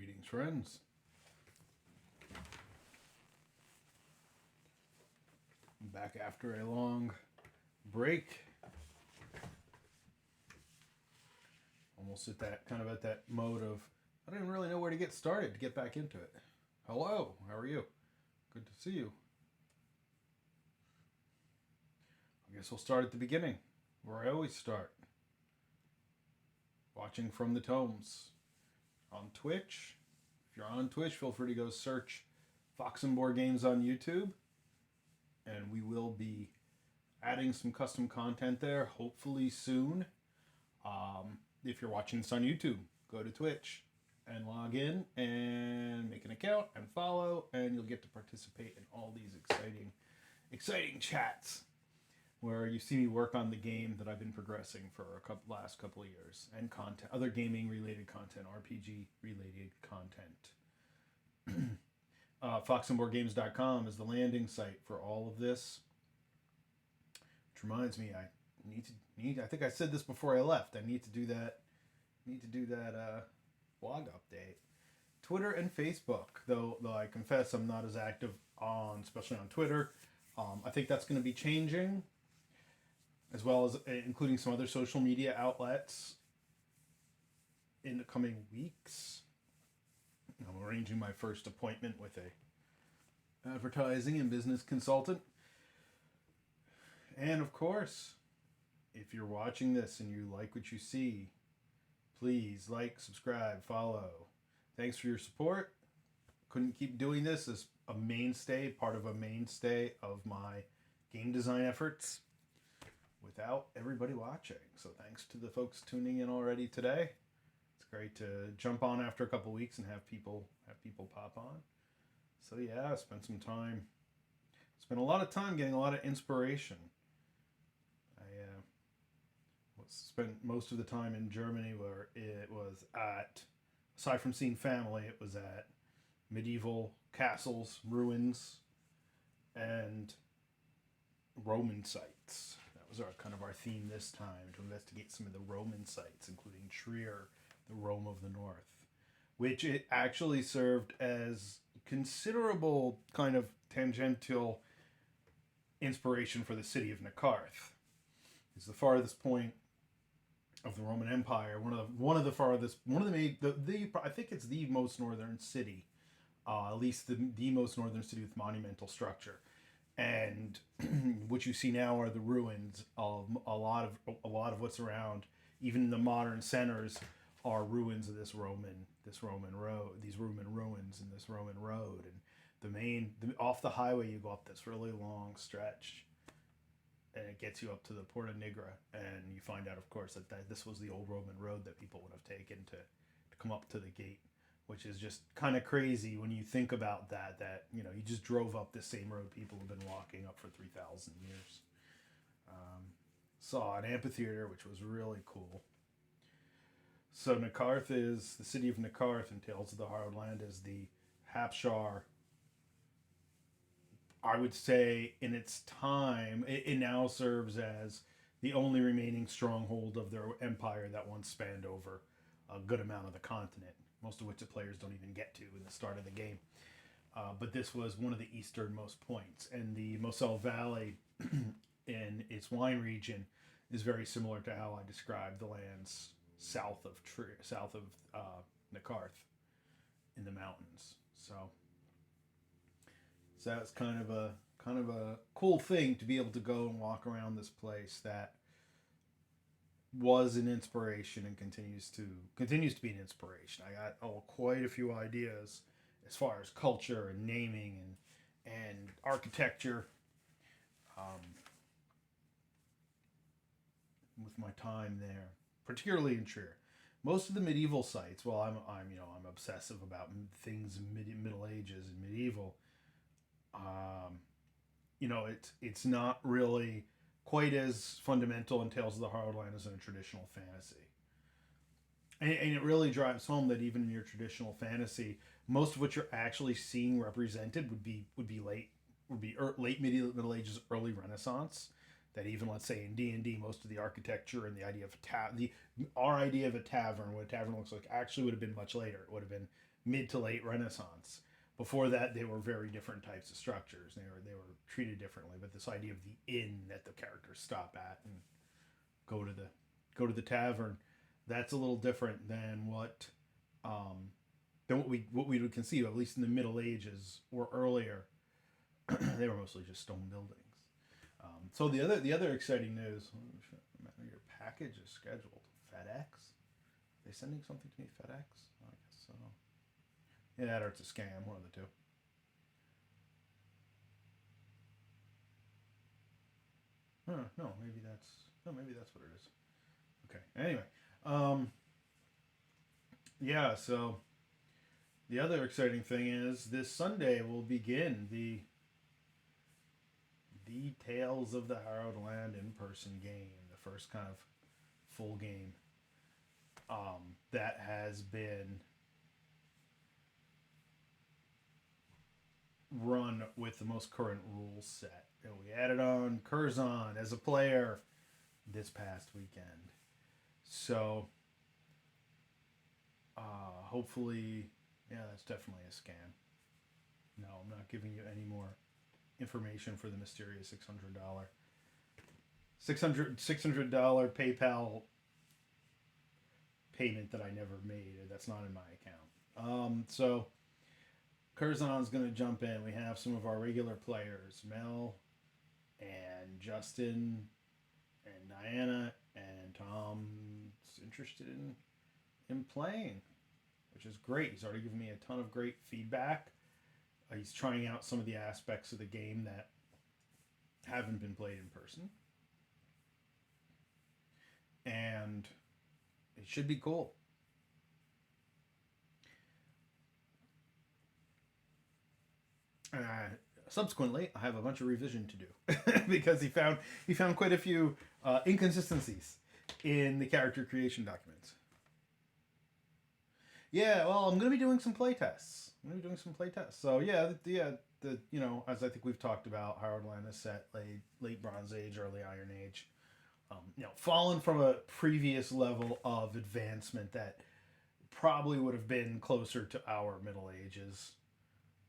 Greetings, friends. I'm back after a long break. Almost at that mode of I didn't really know where to get started to get back into it. Hello, how are you? Good to see you. I guess we'll start at the beginning, where I always start. Watching from the tomes on Twitch. If you're on Twitch, feel free to go search Fox and Board Games on YouTube, and we will be adding some custom content there hopefully soon. If you're watching this on YouTube, go to Twitch and log in and make an account and follow, and you'll get to participate in all these exciting chats where you see me work on the game that I've been progressing for last couple of years, and content, other gaming related content, RPG related content. Foxandboardgames.com is the landing site for all of this. Which reminds me, I think I said this before I left. I need to do that blog update. Twitter and Facebook, though I confess I'm not as active on, especially on Twitter. I think that's going to be changing, as well as including some other social media outlets in the coming weeks. I'm arranging my first appointment with a advertising and business consultant. And of course, if you're watching this and you like what you see, please like, subscribe, follow. Thanks for your support. Couldn't keep doing this as part of a mainstay of my game design efforts without everybody watching. So thanks to the folks tuning in already today. It's great to jump on after a couple weeks and have people pop on. So yeah, I spent a lot of time getting a lot of inspiration. I spent most of the time in Germany, where it was aside from seeing family, it was at medieval castles, ruins, and Roman sites. That was our theme this time, to investigate some of the Roman sites, including Trier, the Rome of the North, which it actually served as considerable kind of tangential inspiration for the city of Nekarth. It's the farthest point of the Roman Empire. I think it's the most northern city, at least the most northern city with monumental structure. And what you see now are the ruins of a lot of what's around. Even the modern centers are ruins of these Roman ruins and this Roman road. And off the highway, you go up this really long stretch, and it gets you up to the Porta Nigra, and you find out, of course, that this was the old Roman road that people would have taken to come up to the gate, which is just kind of crazy when you think about that you just drove up the same road people have been walking up for 3,000 years. Saw an amphitheater, which was really cool. So Nekarth is the city of Nekarth in Tales of the Hard Land is the Hapshar. I would say in its time, it now serves as the only remaining stronghold of their empire that once spanned over a good amount of the continent, most of which the players don't even get to in the start of the game. But this was one of the easternmost points, and the Moselle Valley in its wine region is very similar to how I described the lands south of Nekarth in the mountains. So that's kind of a cool thing to be able to go and walk around this place that was an inspiration and continues to be an inspiration. I got quite a few ideas as far as culture and naming and architecture. With my time there, particularly in Trier, most of the medieval sites. Well, I'm obsessive about things Middle Ages and medieval. It's not really quite as fundamental in Tales of the Hard Land as in a traditional fantasy. And it really drives home that even in your traditional fantasy, most of what you're actually seeing represented would be late Middle Ages, early Renaissance. That even, let's say, in D&D, most of the architecture and the idea of our idea of a tavern, what a tavern looks like, actually would have been much later. It would have been mid to late Renaissance. Before that, they were very different types of structures. They were treated differently. But this idea of the inn that the characters stop at and go to the tavern, that's a little different um, than what we would conceive, at least in the Middle Ages or earlier. They were mostly just stone buildings. So the other exciting news: your package is scheduled. FedEx? Are they sending something to me? FedEx? I guess so. Yeah, that or it's a scam. One of the two. No, maybe that's what it is. Okay. Anyway, um, yeah. So the other exciting thing is this Sunday will begin the Tales of the Harrowed Land in person game, the first kind of full game that has been run with the most current rules set. And we added on Curzon as a player this past weekend. So hopefully, yeah, that's definitely a scam. No, I'm not giving you any more information for the mysterious $600 PayPal payment that I never made. That's not in my account. So Curzon's going to jump in. We have some of our regular players, Mel and Justin and Diana and Tom's interested in playing, which is great. He's already given me a ton of great feedback. He's trying out some of the aspects of the game that haven't been played in person. And it should be cool. Uh, Subsequently, I have a bunch of revision to do because he found quite a few inconsistencies in the character creation documents. Yeah, well, I'm going to be doing some playtests. So yeah, as I think we've talked about, Howard Land is set late Bronze Age, early Iron Age. Fallen from a previous level of advancement that probably would have been closer to our Middle Ages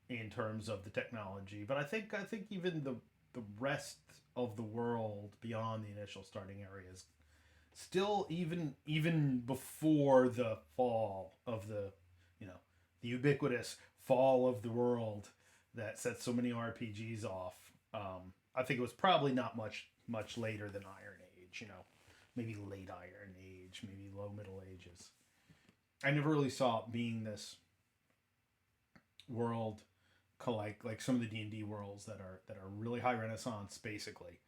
in terms of the technology. But I think even the rest of the world beyond the initial starting areas, still even before the fall of the ubiquitous fall of the world that set so many RPGs off. I think it was probably not much later than Iron Age. Maybe late Iron Age, maybe low Middle Ages. I never really saw it being this world like some of the D&D worlds that are really high Renaissance basically,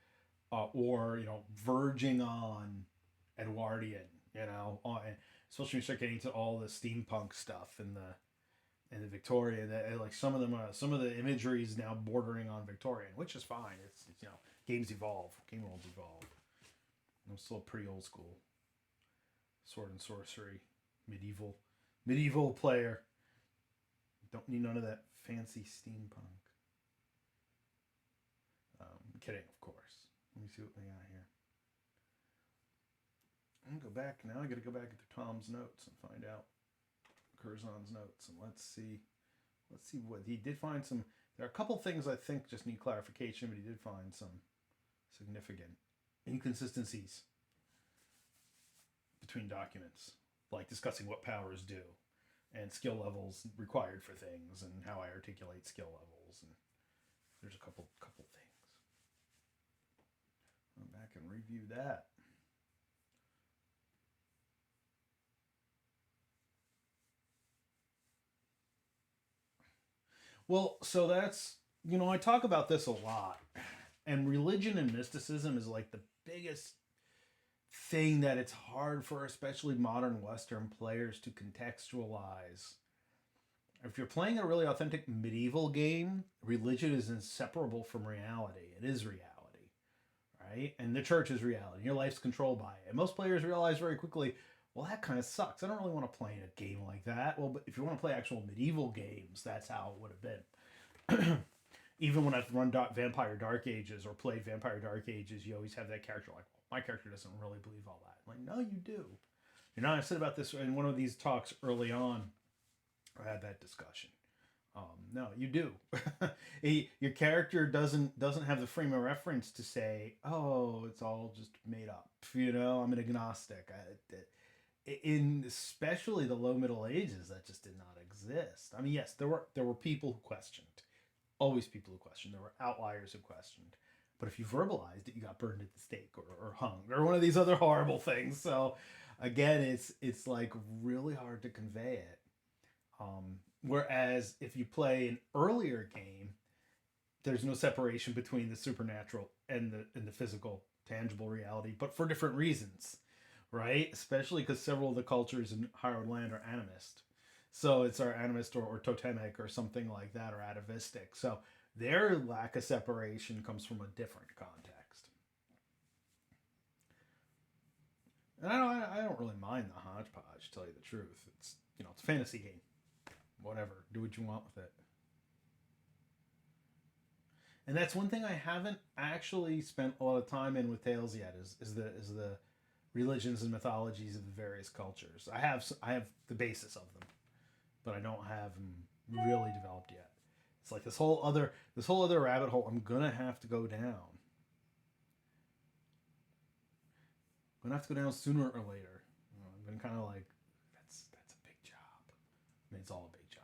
or verging on Edwardian, especially when you start getting to all the steampunk stuff and the Victorian. That like some of the imagery is now bordering on Victorian, which is fine. It's games evolve, game worlds evolve. I'm still pretty old school sword and sorcery, medieval player. Don't need none of that fancy steampunk. Kidding, of course. Let me see what we got here. I'm gonna go back now. I gotta go back into Tom's notes and find out Curzon's notes, and let's see what he did find. There are a couple things I think just need clarification, but he did find some significant inconsistencies between documents, like discussing what powers do and skill levels required for things and how I articulate skill levels, and there's a couple things. Go back and review that. Well, so that's I talk about this a lot, and religion and mysticism is like the biggest thing that it's hard for especially modern Western players to contextualize. If you're playing a really authentic medieval game, religion is inseparable from reality. It is reality, right? And the church is reality. Your life's controlled by it. And most players realize very quickly, well, that kind of sucks. I don't really want to play in a game like that. Well, but if you want to play actual medieval games, that's how it would have been. Even when I've run Vampire Dark Ages or played Vampire Dark Ages, you always have that character like, well, my character doesn't really believe all that. I'm like, no, you do. I said about this in one of these talks early on. had that discussion. No, you do. Your character doesn't have the frame of reference to say, "Oh, it's all just made up." You know, I'm an agnostic. In especially the low Middle Ages, that just did not exist. I mean, yes, there were people who questioned. Always people who questioned. There were outliers who questioned. But if you verbalized it, you got burned at the stake or hung or one of these other horrible things. So again, it's like really hard to convey it. Whereas if you play an earlier game, there's no separation between the supernatural and the physical, tangible reality, but for different reasons, right? Especially because several of the cultures in Hallowed Land are animist. So it's our animist or totemic or something like that, or atavistic. So their lack of separation comes from a different context. And I don't really mind the hodgepodge, to tell you the truth. It's a fantasy game. Whatever, do what you want with it. And that's one thing I haven't actually spent a lot of time in with Tales yet is the religions and mythologies of the various cultures. I have the basis of them, but I don't have them really developed yet. It's like this whole other rabbit hole I'm gonna have to go down. I'm gonna have to go down sooner or later. I've been kind of like, that's a big job. I mean, it's all a big job.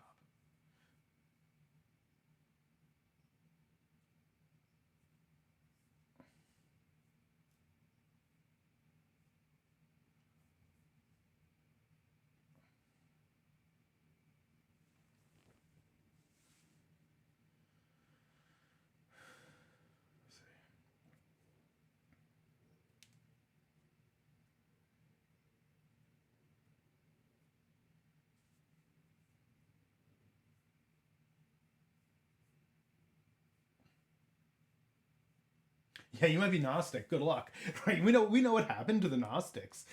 Yeah, you might be Gnostic. Good luck. Right? We know what happened to the Gnostics.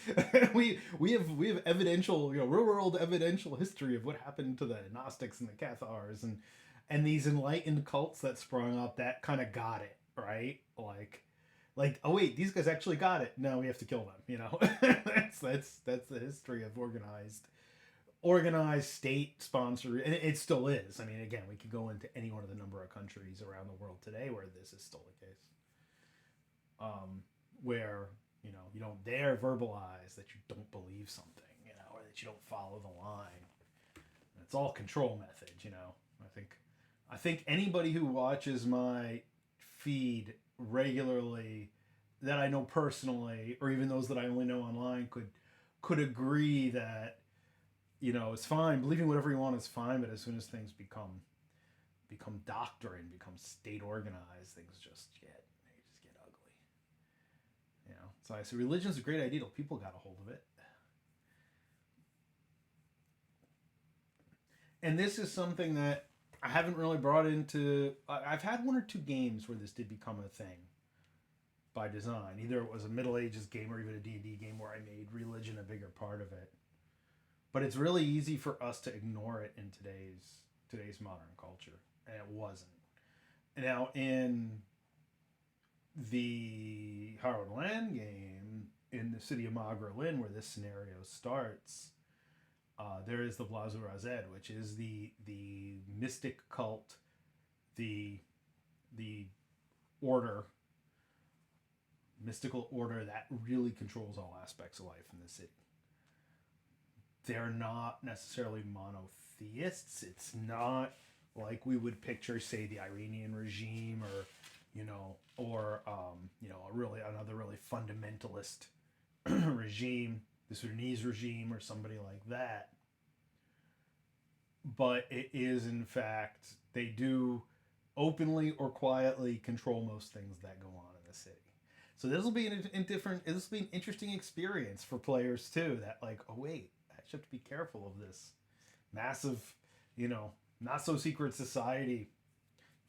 we have evidential, real world evidential history of what happened to the Gnostics and the Cathars and these enlightened cults that sprung up that kind of got it, right? Like, oh wait, these guys actually got it. Now we have to kill them, that's the history of organized state sponsored, and it still is. I mean, again, we could go into any one of the number of countries around the world today where this is still the case, where you don't dare verbalize that you don't believe something, or that you don't follow the line. It's all control method. I think anybody who watches my feed regularly that I know personally, or even those that I only know online, could agree that it's fine. Believing whatever you want is fine, but as soon as things become doctrine, become state organized, things just get ugly. So I say religion's a great ideal. People got a hold of it, and this is something that I haven't really brought into. I've had one or two games where this did become a thing by design. Either it was a Middle Ages game or even a D&D game where I made religion a bigger part of it. But it's really easy for us to ignore it in today's modern culture, and it wasn't. Now in the Harrowed Land game in the city of Magra Lynn, where this scenario starts, there is the Blazu Razed, which is the mystic cult, the the order, mystical order that really controls all aspects of life in the city. They're not necessarily monotheists. It's not like we would picture, say, the Iranian regime, or another really fundamentalist regime, the Sudanese regime, or somebody like that. But it is, in fact, they do openly or quietly control most things that go on in the city. So this will be this will be an interesting experience for players too. That, like, oh wait, I should have to be careful of this massive, not so secret society,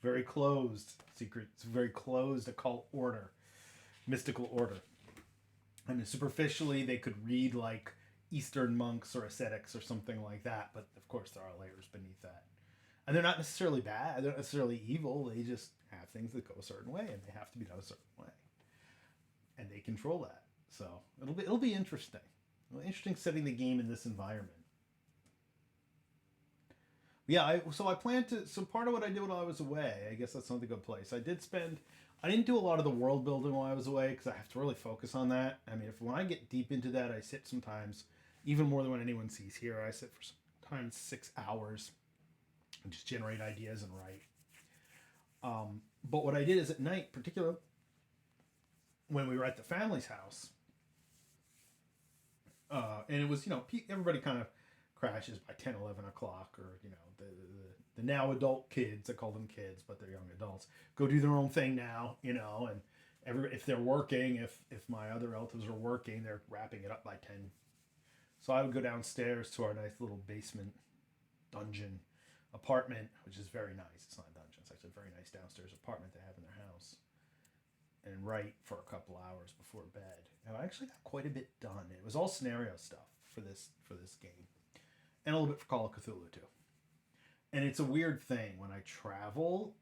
very closed secret, very closed occult order, mystical order. I mean, superficially, they could read like Eastern monks or ascetics or something like that, but of course, there are layers beneath that. And they're not necessarily bad, they're not necessarily evil, they just have things that go a certain way, and they have to be done a certain way. And they control that. So it'll be interesting. Interesting setting the game in this environment. Yeah, so I plan to. So part of what I did while I was away, I guess that's not a good place. I did spend. I didn't do a lot of the world building while I was away because I have to really focus on that. I mean, if when I get deep into that, I sit sometimes, even more than what anyone sees here. I sit for sometimes 6 hours and just generate ideas and write. But what I did is at night, particularly when we were at the family's house, and it was everybody kind of crashes by 10, 11 o'clock, or the now adult kids, I call them kids but they're young adults, go do their own thing now, and if they're working, if my other relatives are working, they're wrapping it up by 10. So I would go downstairs to our nice little basement dungeon apartment, which is very nice. It's not a dungeon, it's actually a very nice downstairs apartment they have in their house, and write for a couple hours before bed. And I actually got quite a bit done. It was all scenario stuff for this game, and a little bit for Call of Cthulhu too. And it's a weird thing when I travel.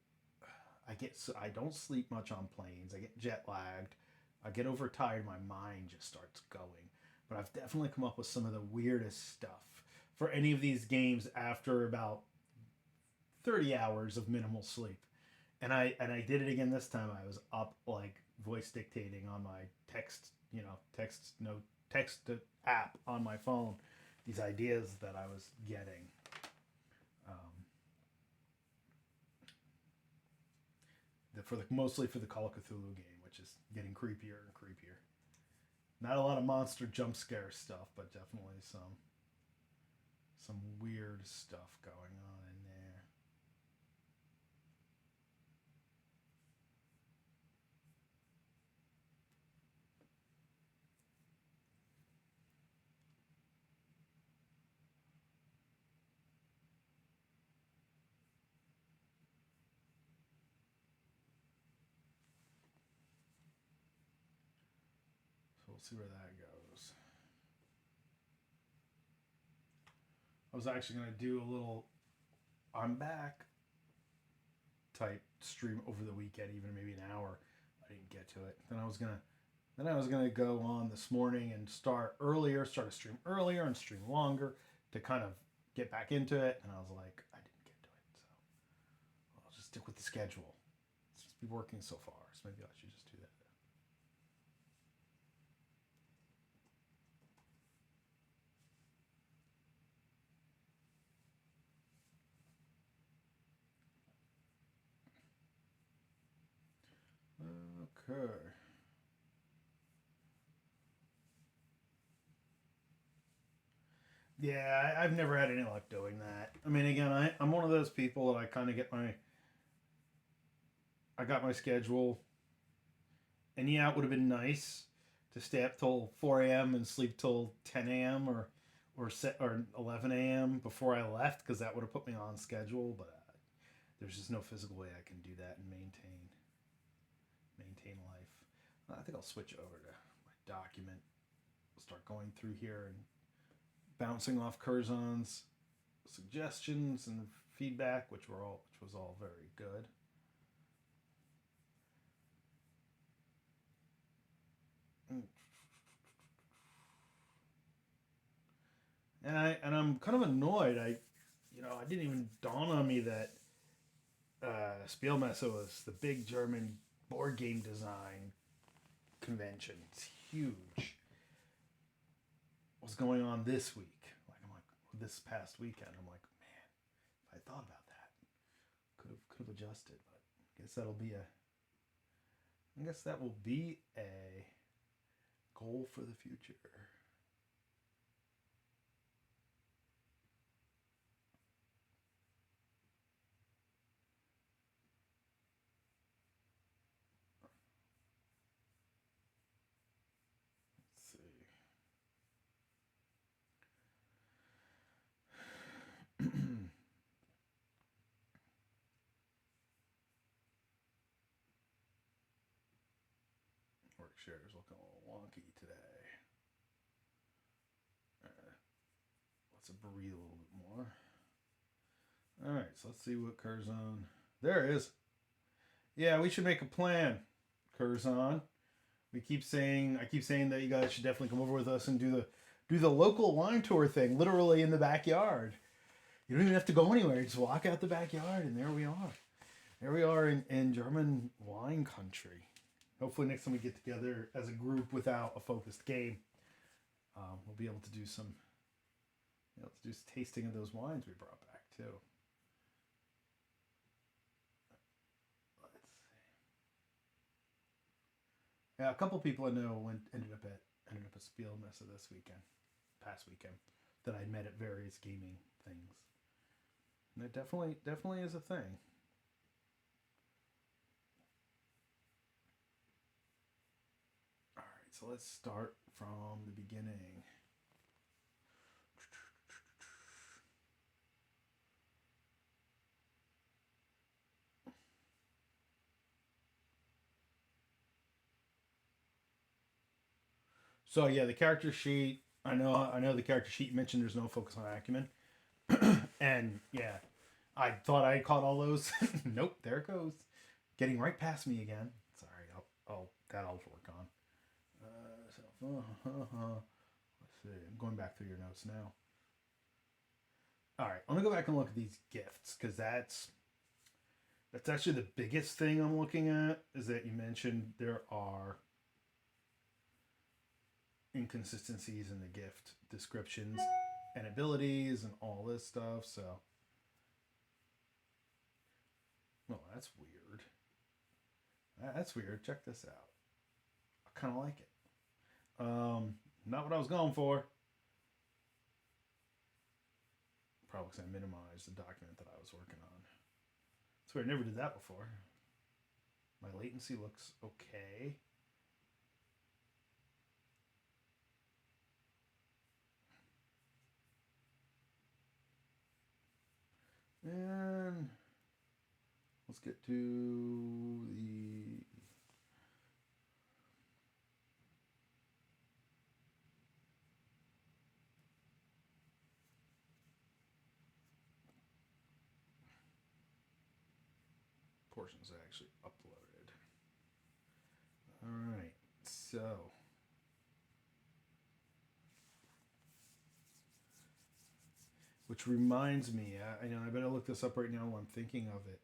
I don't sleep much on planes. I get jet lagged. I get overtired. My mind just starts going. But I've definitely come up with some of the weirdest stuff for any of these games after about 30 hours of minimal sleep. And I did it again this time. I was up like voice dictating on my text app on my phone, these ideas that I was getting. Um, mostly for the Call of Cthulhu game, which is getting creepier and creepier. Not a lot of monster jump scare stuff, but definitely some weird stuff going on in there. So we'll see where that goes. I was actually gonna do a little I'm back type stream over the weekend, even maybe an hour. I didn't get to it. Then I was gonna go on this morning and start a stream earlier and stream longer to kind of get back into it. And I was like, I didn't get to it, so I'll just stick with the schedule. It's just be working so far, so maybe I should just do that. Okay. Yeah, I've never had any luck doing that. I mean, again, I'm one of those people that I got my schedule, and yeah, it would have been nice to stay up till 4 a.m. and sleep till 10 a.m. or 11 a.m. before I left, because that would have put me on schedule. But there's just no physical way I can do that and maintain life. I think I'll switch over to my document. Start going through here and bouncing off Curzon's suggestions and feedback, which was all very good. And I'm kind of annoyed. I didn't even dawn on me that Spielmesse was the big German board game design convention. It's huge. What's going on this week? This past weekend. I'm like, man, if I thought about that, could have adjusted. But I guess that will be a goal for the future. Let's see. Work share is looking a little wonky today. Let's breathe a little bit more. All right, so let's see what Curzon. There it is. Yeah, we should make a plan, Curzon. I keep saying that you guys should definitely come over with us and do the local wine tour thing, literally in the backyard. You don't even have to go anywhere. You just walk out the backyard, and there we are. There we are in German wine country. Hopefully, next time we get together as a group without a focused game, we'll be able to do some, tasting of those wines we brought back too. Let's see. Yeah, a couple people I know ended up at Spielmesse this past weekend, that I met at various gaming things. And it definitely is a thing. All right, so let's start from the beginning. So yeah, the character sheet. I know the character sheet mentioned there's no focus on acumen, and yeah, I thought I caught all those. Nope, there it goes, getting right past me again. Sorry, that'll work on. Let's see. I'm going back through your notes now. All right, I'm gonna go back and look at these gifts, because that's actually the biggest thing I'm looking at. Is that you mentioned there are inconsistencies in the gift descriptions and abilities and all this stuff. So, well, that's weird. That's weird. Check this out. I kind of like it. Not what I was going for. Probably because I minimized the document that I was working on. That's weird. I never did that before. My latency looks okay. And let's get to the portions I actually uploaded. All right, so which reminds me, I better look this up right now while I'm thinking of it.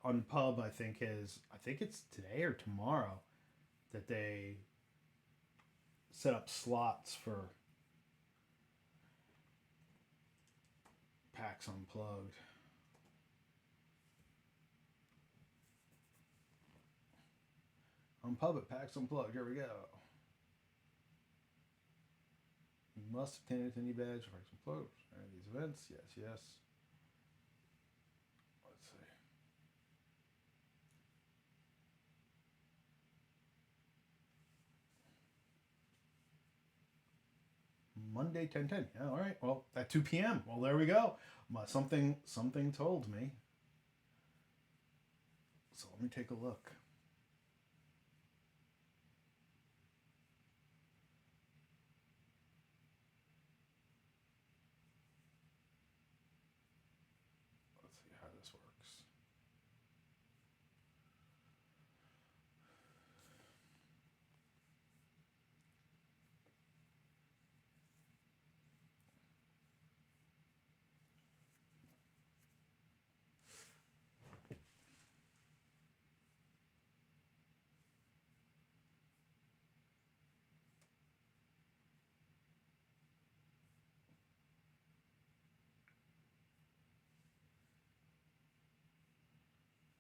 On Pub, I think it's today or tomorrow that they set up slots for PAX Unplugged. On Pub at PAX Unplugged. Here we go. You must obtain a attendee badge for PAX Unplugged. Any of these events? Yes. Let's see. Monday 10:10. Yeah, all right. Well, at 2 p.m. Well, there we go. Something told me. So let me take a look. Let's see how this works.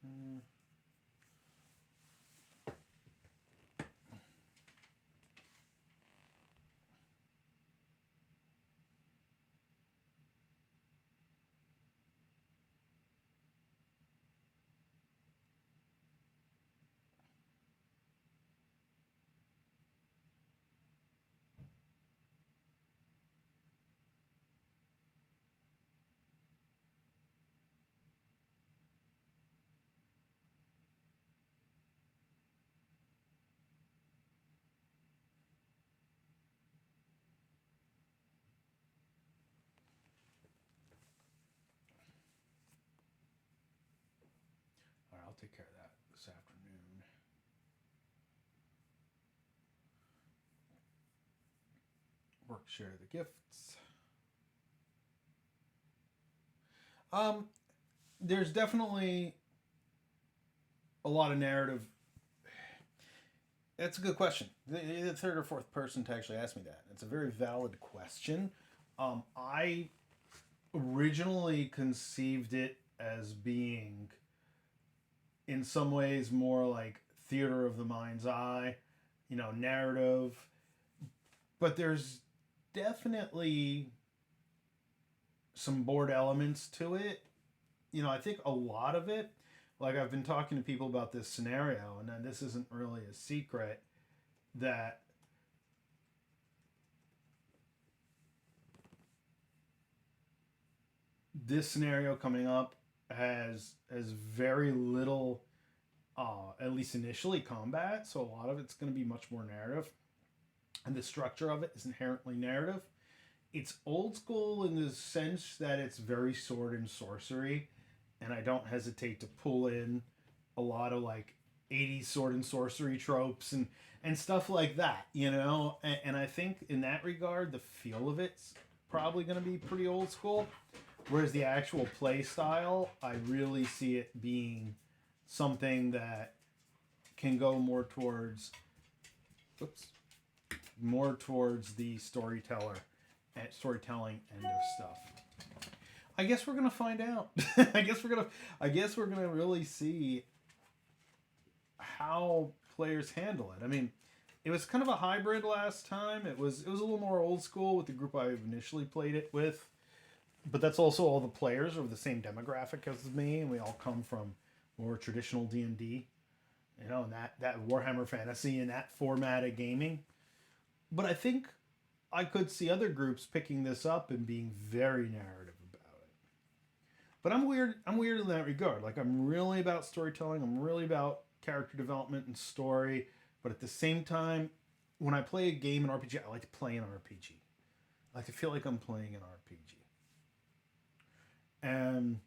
Mm. All right, I'll take care of that this afternoon. Work share the gifts. Um, there's definitely a lot of narrative. That's a good question. The third or fourth person to actually ask me that. It's a very valid question. I originally conceived it as being, in some ways, more like theater of the mind's eye, narrative. But there's definitely some board elements to it. I think a lot of it, like I've been talking to people about this scenario, and then this isn't really a secret that this scenario coming up has very little, at least initially, combat. So a lot of it's going to be much more narrative, and the structure of it is inherently narrative. It's old school in the sense that it's very sword and sorcery, and I don't hesitate to pull in a lot of like 80s sword and sorcery tropes and stuff like that, and I think in that regard the feel of it's probably going to be pretty old school, whereas the actual play style, I really see it being something that can go oops, more towards the storytelling end of stuff. I guess we're gonna find out. I guess we're gonna really see how players handle it. I mean, it was kind of a hybrid last time. It was a little more old school with the group I initially played it with, but that's also all the players are of the same demographic as me, and we all come from more traditional D&D, and that Warhammer Fantasy and that format of gaming. But I think I could see other groups picking this up and being very narrative about it. But I'm weird. I'm weird in that regard. Like I'm really about storytelling. I'm really about character development and story. But at the same time, when I play a game in RPG, I like to play an RPG. I like to feel like I'm playing an RPG. And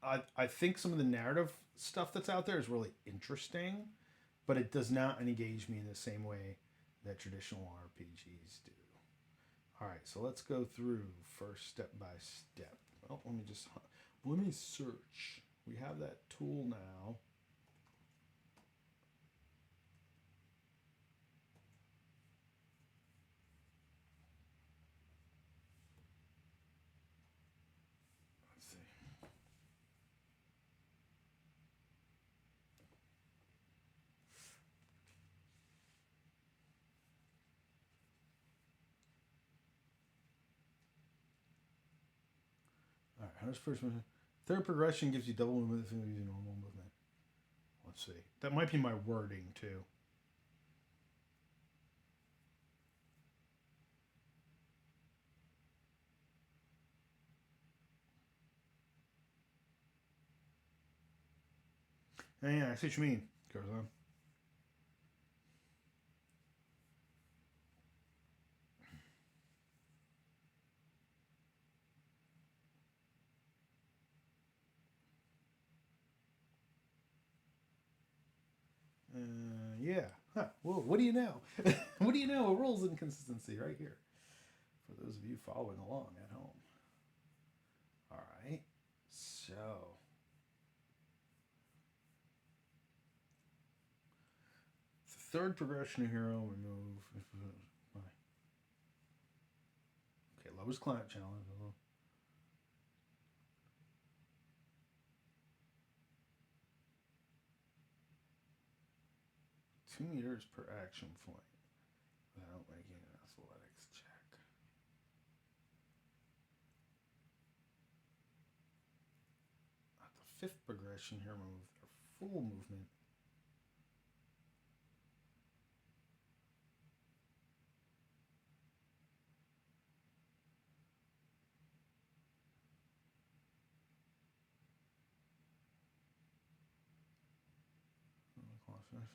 I think some of the narrative stuff that's out there is really interesting, but it does not engage me in the same way that traditional RPGs do. All right, so let's go through first step by step. Well, let me search. We have that tool now. Let's see. All right, how's first movement? Third progression gives you double movement. This gives you normal movement. Let's see. That might be my wording too. Yeah, I see what you mean. Goes on. Yeah. Huh. Well, what do you know? What do you know? A rules inconsistency right here. For those of you following along at home. All right. So, the third progression of hero remove. Okay, lowest climate challenge. 2 meters per action point without making an athletics check. At the fifth progression, here remove their full movement.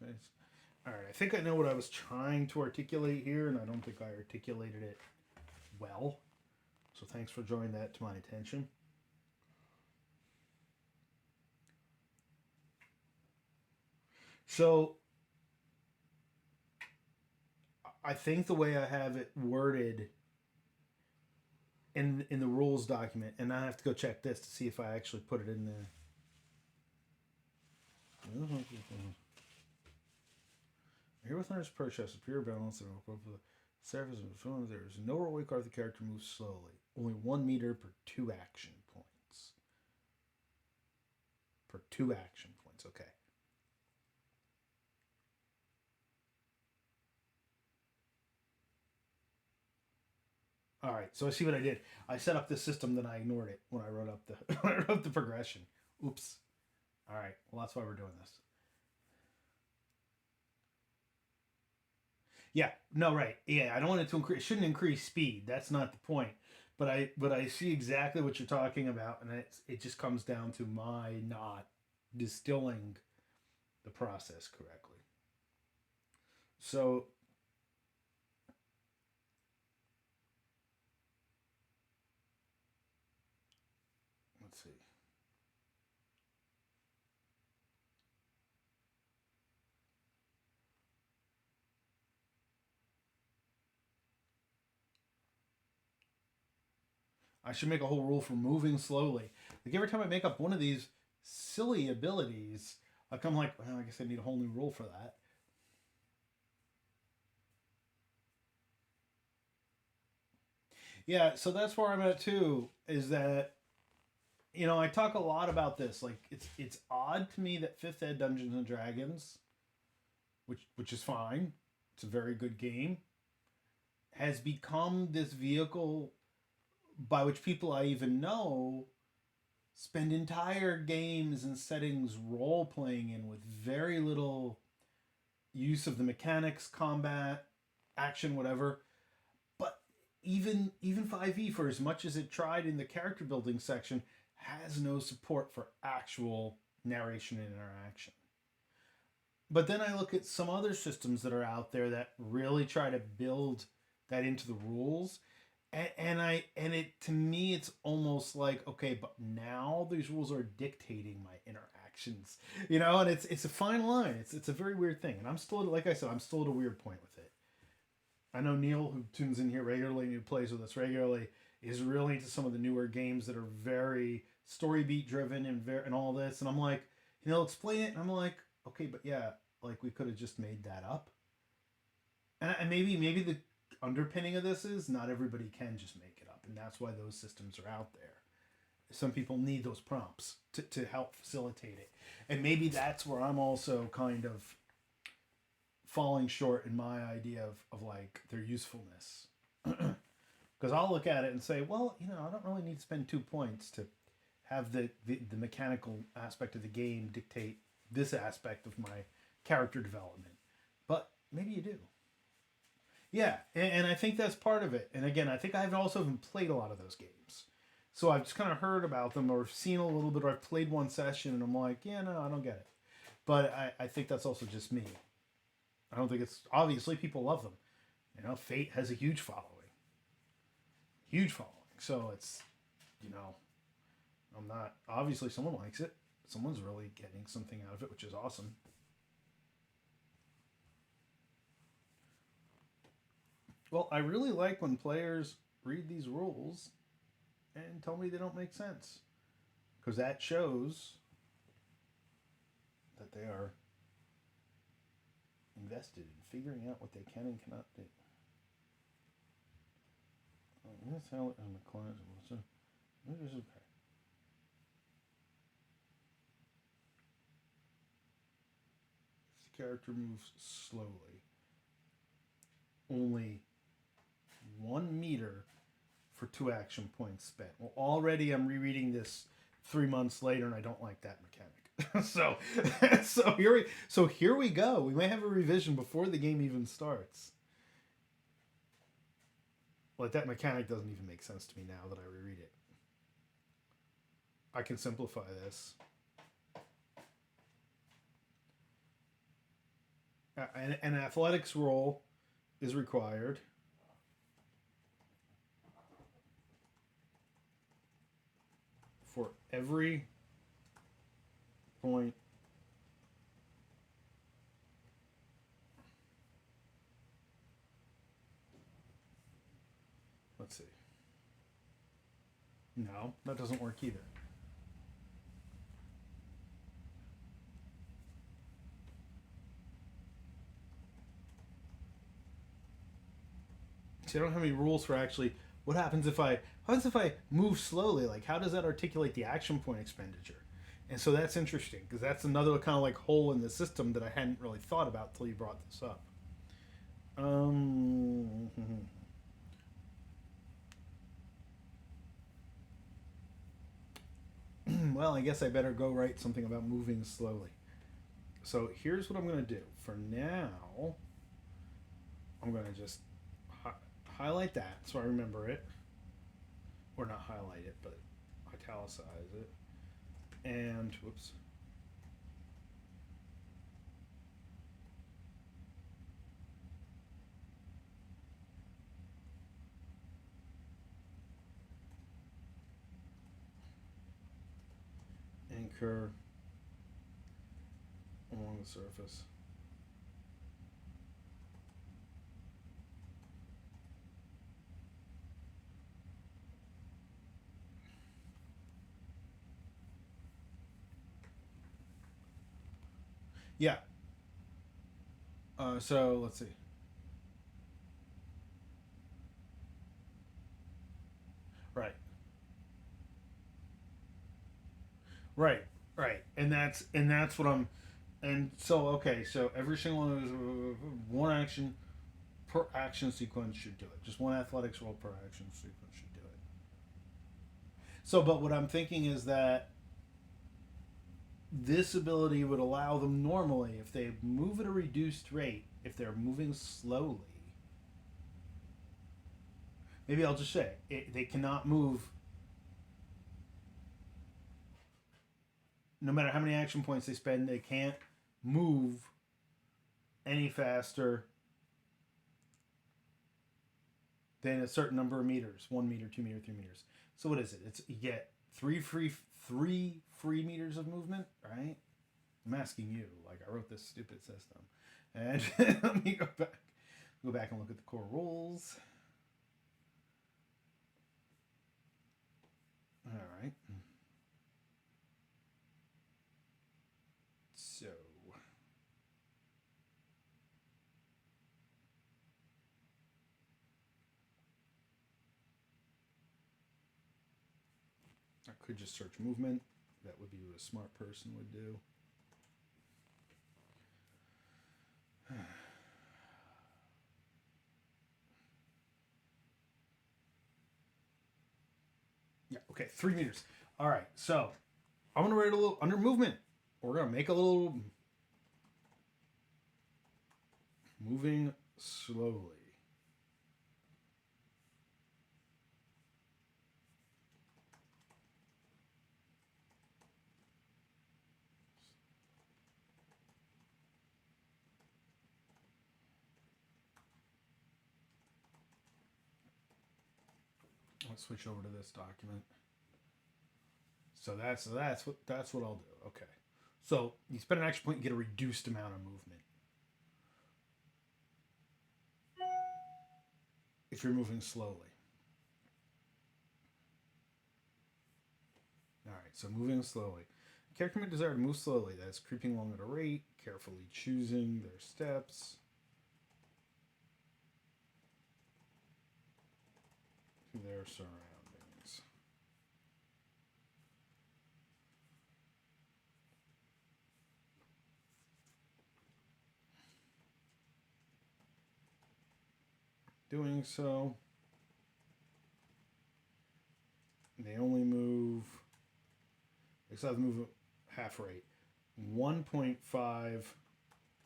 Face. All right, I think I know what I was trying to articulate here, and I don't think I articulated it well. So thanks for drawing that to my attention. So I think the way I have it worded in the rules document, and I have to go check this to see if I actually put it in there. Here with Hunter's Perch has superior balance and the surface of the phone. There is no roll card. The character moves slowly. Only 1 meter per 2 action points. Per 2 action points. Okay. All right. So I see what I did. I set up this system, then I ignored it when I wrote up the when I wrote up the progression. Oops. All right. Well, that's why we're doing this. Yeah, no, right. Yeah, I don't want it to increase. It shouldn't increase speed. That's not the point. But I see exactly what you're talking about, and it just comes down to my not distilling the process correctly. So let's see. I should make a whole rule for moving slowly. Like every time I make up one of these silly abilities, I'm like, well, I guess I need a whole new rule for that. Yeah, so that's where I'm at too. Is that I talk a lot about this. Like it's odd to me that Fifth Ed Dungeons and Dragons, which is fine, it's a very good game, has become this vehicle by which people I even know spend entire games and settings role playing in with very little use of the mechanics, combat, action, whatever. But even 5e, for as much as it tried in the character building section, has no support for actual narration and interaction. But then I look at some other systems that are out there that really try to build that into the rules. And it to me it's almost like, okay, but now these rules are dictating my interactions, and it's a fine line. It's a very weird thing, and I'm still, like I said, I'm still at a weird point with it. I know Neil, who tunes in here regularly and who plays with us regularly, is really into some of the newer games that are very story beat driven and all this, and I'm like, he'll explain it, and I'm like, okay, but yeah, like we could have just made that up, and maybe the underpinning of this is not everybody can just make it up, and that's why those systems are out there. Some people need those prompts to help facilitate it, and maybe that's where I'm also kind of falling short in my idea of like their usefulness. Because I'll look at it and say, well, I don't really need to spend 2 points to have the mechanical aspect of the game dictate this aspect of my character development, but maybe you do. Yeah, and I think that's part of it. And again, I think I've also even played a lot of those games. So I've just kind of heard about them or seen a little bit, or I've played one session and I'm like, yeah, no, I don't get it. But I think that's also just me. I don't think it's, obviously people love them. Fate has a huge following. Huge following. So it's, you know, I'm not, obviously someone likes it. Someone's really getting something out of it, which is awesome. Well, I really like when players read these rules and tell me they don't make sense, because that shows that they are invested in figuring out what they can and cannot do. That's how it the client. So, okay. If the character moves slowly, only 1 meter for 2 action points spent. Well, already I'm rereading this 3 months later, and I don't like that mechanic. So here we go. We may have a revision before the game even starts. Like that mechanic doesn't even make sense to me now that I reread it. I can simplify this. An athletics roll is required. For every point let's see. No, that doesn't work either. See, I don't have any rules for actually what happens if I move slowly? Like, how does that articulate the action point expenditure? And so that's interesting because that's another kind of like hole in the system that I hadn't really thought about till you brought this up. Um, well, I guess I better go write something about moving slowly. So here's what I'm going to do. For now, I'm going to just hi- highlight that so I remember it. Or not highlight it, but italicize it. And, whoops. Anchor along the surface. Yeah. So let's see. Right. Right. Right. And that's what I'm. And so okay. So every single one of those one action per action sequence should do it. Just one athletics roll per action sequence should do it. So, but what I'm thinking is that this ability would allow them normally, if they move at a reduced rate, if they're moving slowly, maybe I'll just say they cannot move no matter how many action points they spend. They can't move any faster than a certain number of meters: 1 meter, 2 meter, 3 meters. So what is it? It's you get three free meters of movement, right? I'm asking you, like I wrote this stupid system, and let me go back and look at the core rules. All right. So I could just search movement. That would be what a smart person would do. Yeah, okay, 3 meters. All right, so I'm gonna write a little under movement. We're gonna make a little moving slowly. Let's switch over to this document. So that's what I'll do. Okay. So you spend an action point, you get a reduced amount of movement if you're moving slowly. All right. So moving slowly. Character may desire to move slowly. That's creeping along at a rate, carefully choosing their steps to their surroundings. Doing so, they only move. They still have to move half rate, 1.5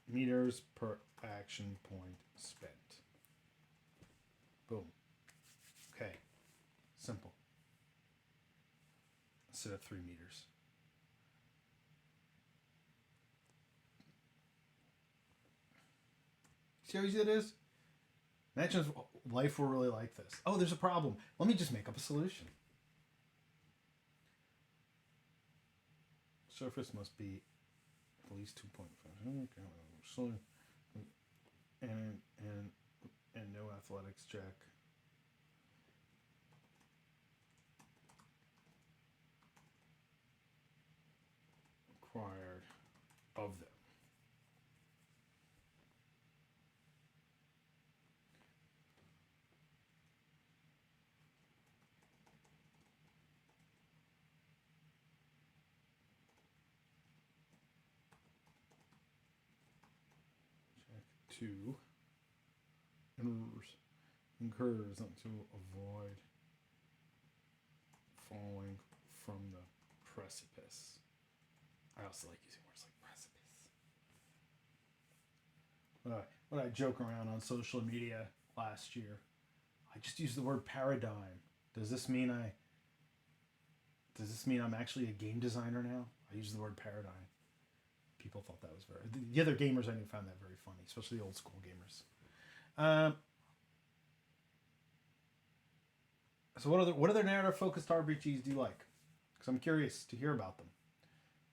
meters per action point spent. Boom. Okay. Simple. Instead of 3 meters. See how easy it is? Imagine if life were really like this. Oh, there's a problem. Let me just make up a solution. Surface must be at least 2.5. Okay. And no athletics check. to encourage them to avoid falling from the precipice. I also like using words like precipice. When I joke around on social media last year, I just used the word paradigm. Does this mean I'm actually a game designer now? I use the word paradigm. People thought that was the other gamers I knew found that very funny, especially the old school gamers. So what other narrative focused RPGs do you like? Because I'm curious to hear about them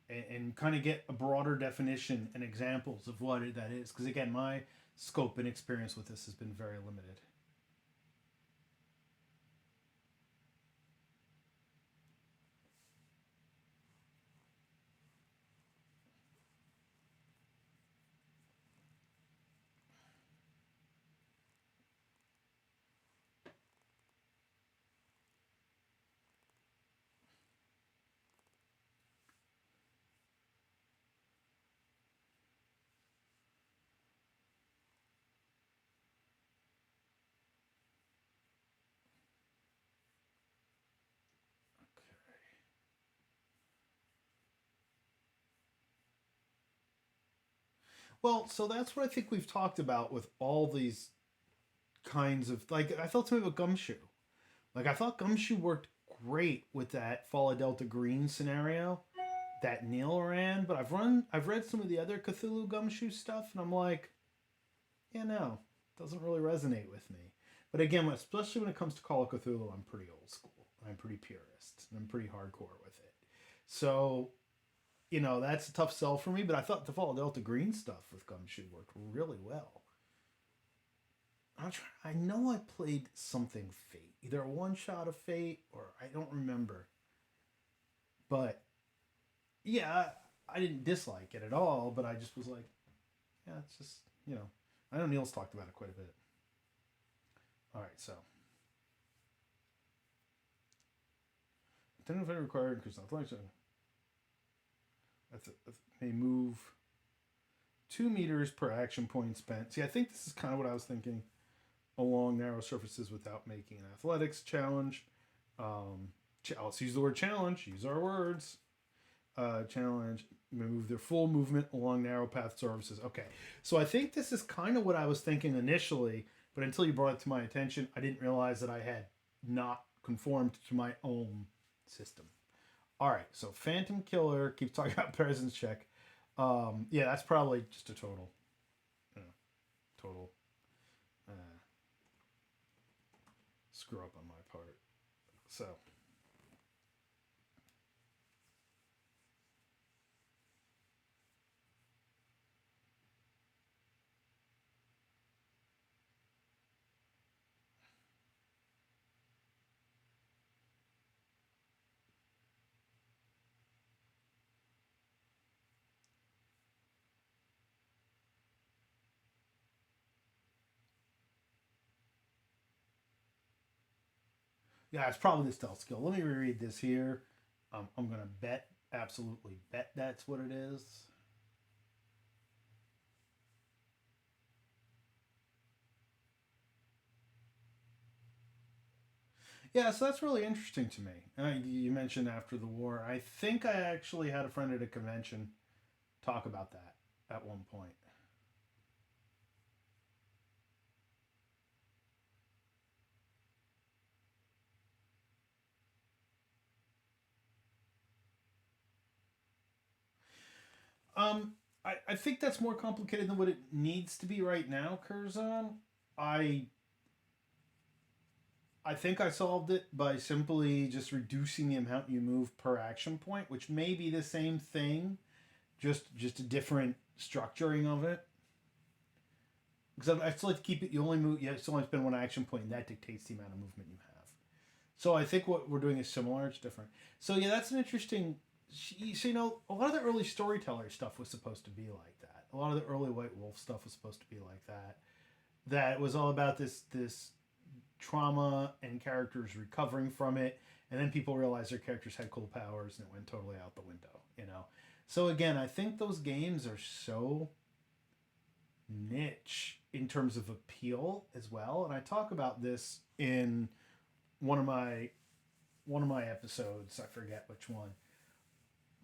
and kind of get a broader definition and examples of what that is. Because again, my scope and experience with this has been very limited. Well, so that's what I think we've talked about with all these kinds of like I felt something about Gumshoe. Like I thought Gumshoe worked great with that Fall of Delta Green scenario that Neil ran, but I've read some of the other Cthulhu Gumshoe stuff and I'm like, yeah, no, doesn't really resonate with me. But again, especially when it comes to Call of Cthulhu, I'm pretty old school. I'm pretty purist. And I'm pretty hardcore with it. So, that's a tough sell for me, but I thought the Fall of Delta Green stuff with Gumshoe worked really well. I know I played something Fate, either a one shot of Fate or I don't remember. But yeah, I didn't dislike it at all, but I just was like, yeah, it's just, I know Neil's talked about it quite a bit. All right, so. Identify required because athletics may move 2 meters per action point spent. See, I think this is kind of what I was thinking. Along narrow surfaces without making an athletics challenge. Let's use the word challenge. Use our words. Challenge. Move their full movement along narrow path surfaces. Okay, so I think this is kind of what I was thinking initially, but until you brought it to my attention, I didn't realize that I had not conformed to my own system. All right, so Phantom Killer keeps talking about presence check. Yeah, that's probably just a total, total screw up on my part. So. Yeah, it's probably the stealth skill. Let me reread this here. I'm going to absolutely bet that's what it is. Yeah, so that's really interesting to me. You mentioned after the war. I think I actually had a friend at a convention talk about that at one point. Um, I think that's more complicated than what it needs to be right now, Curzon. I I think I solved it by simply just reducing the amount you move per action point, which may be the same thing, just a different structuring of it. Because I still like to keep it. You only move. You still only spend one action point, and that dictates the amount of movement you have. So I think what we're doing is similar. It's different. So yeah, that's an interesting. So a lot of the early storyteller stuff was supposed to be like that. A lot of the early White Wolf stuff was supposed to be like that. That was all about this trauma and characters recovering from it, and then people realized their characters had cool powers, and it went totally out the window. So again, I think those games are so niche in terms of appeal as well. And I talk about this in one of my one of my episodes. I forget which one.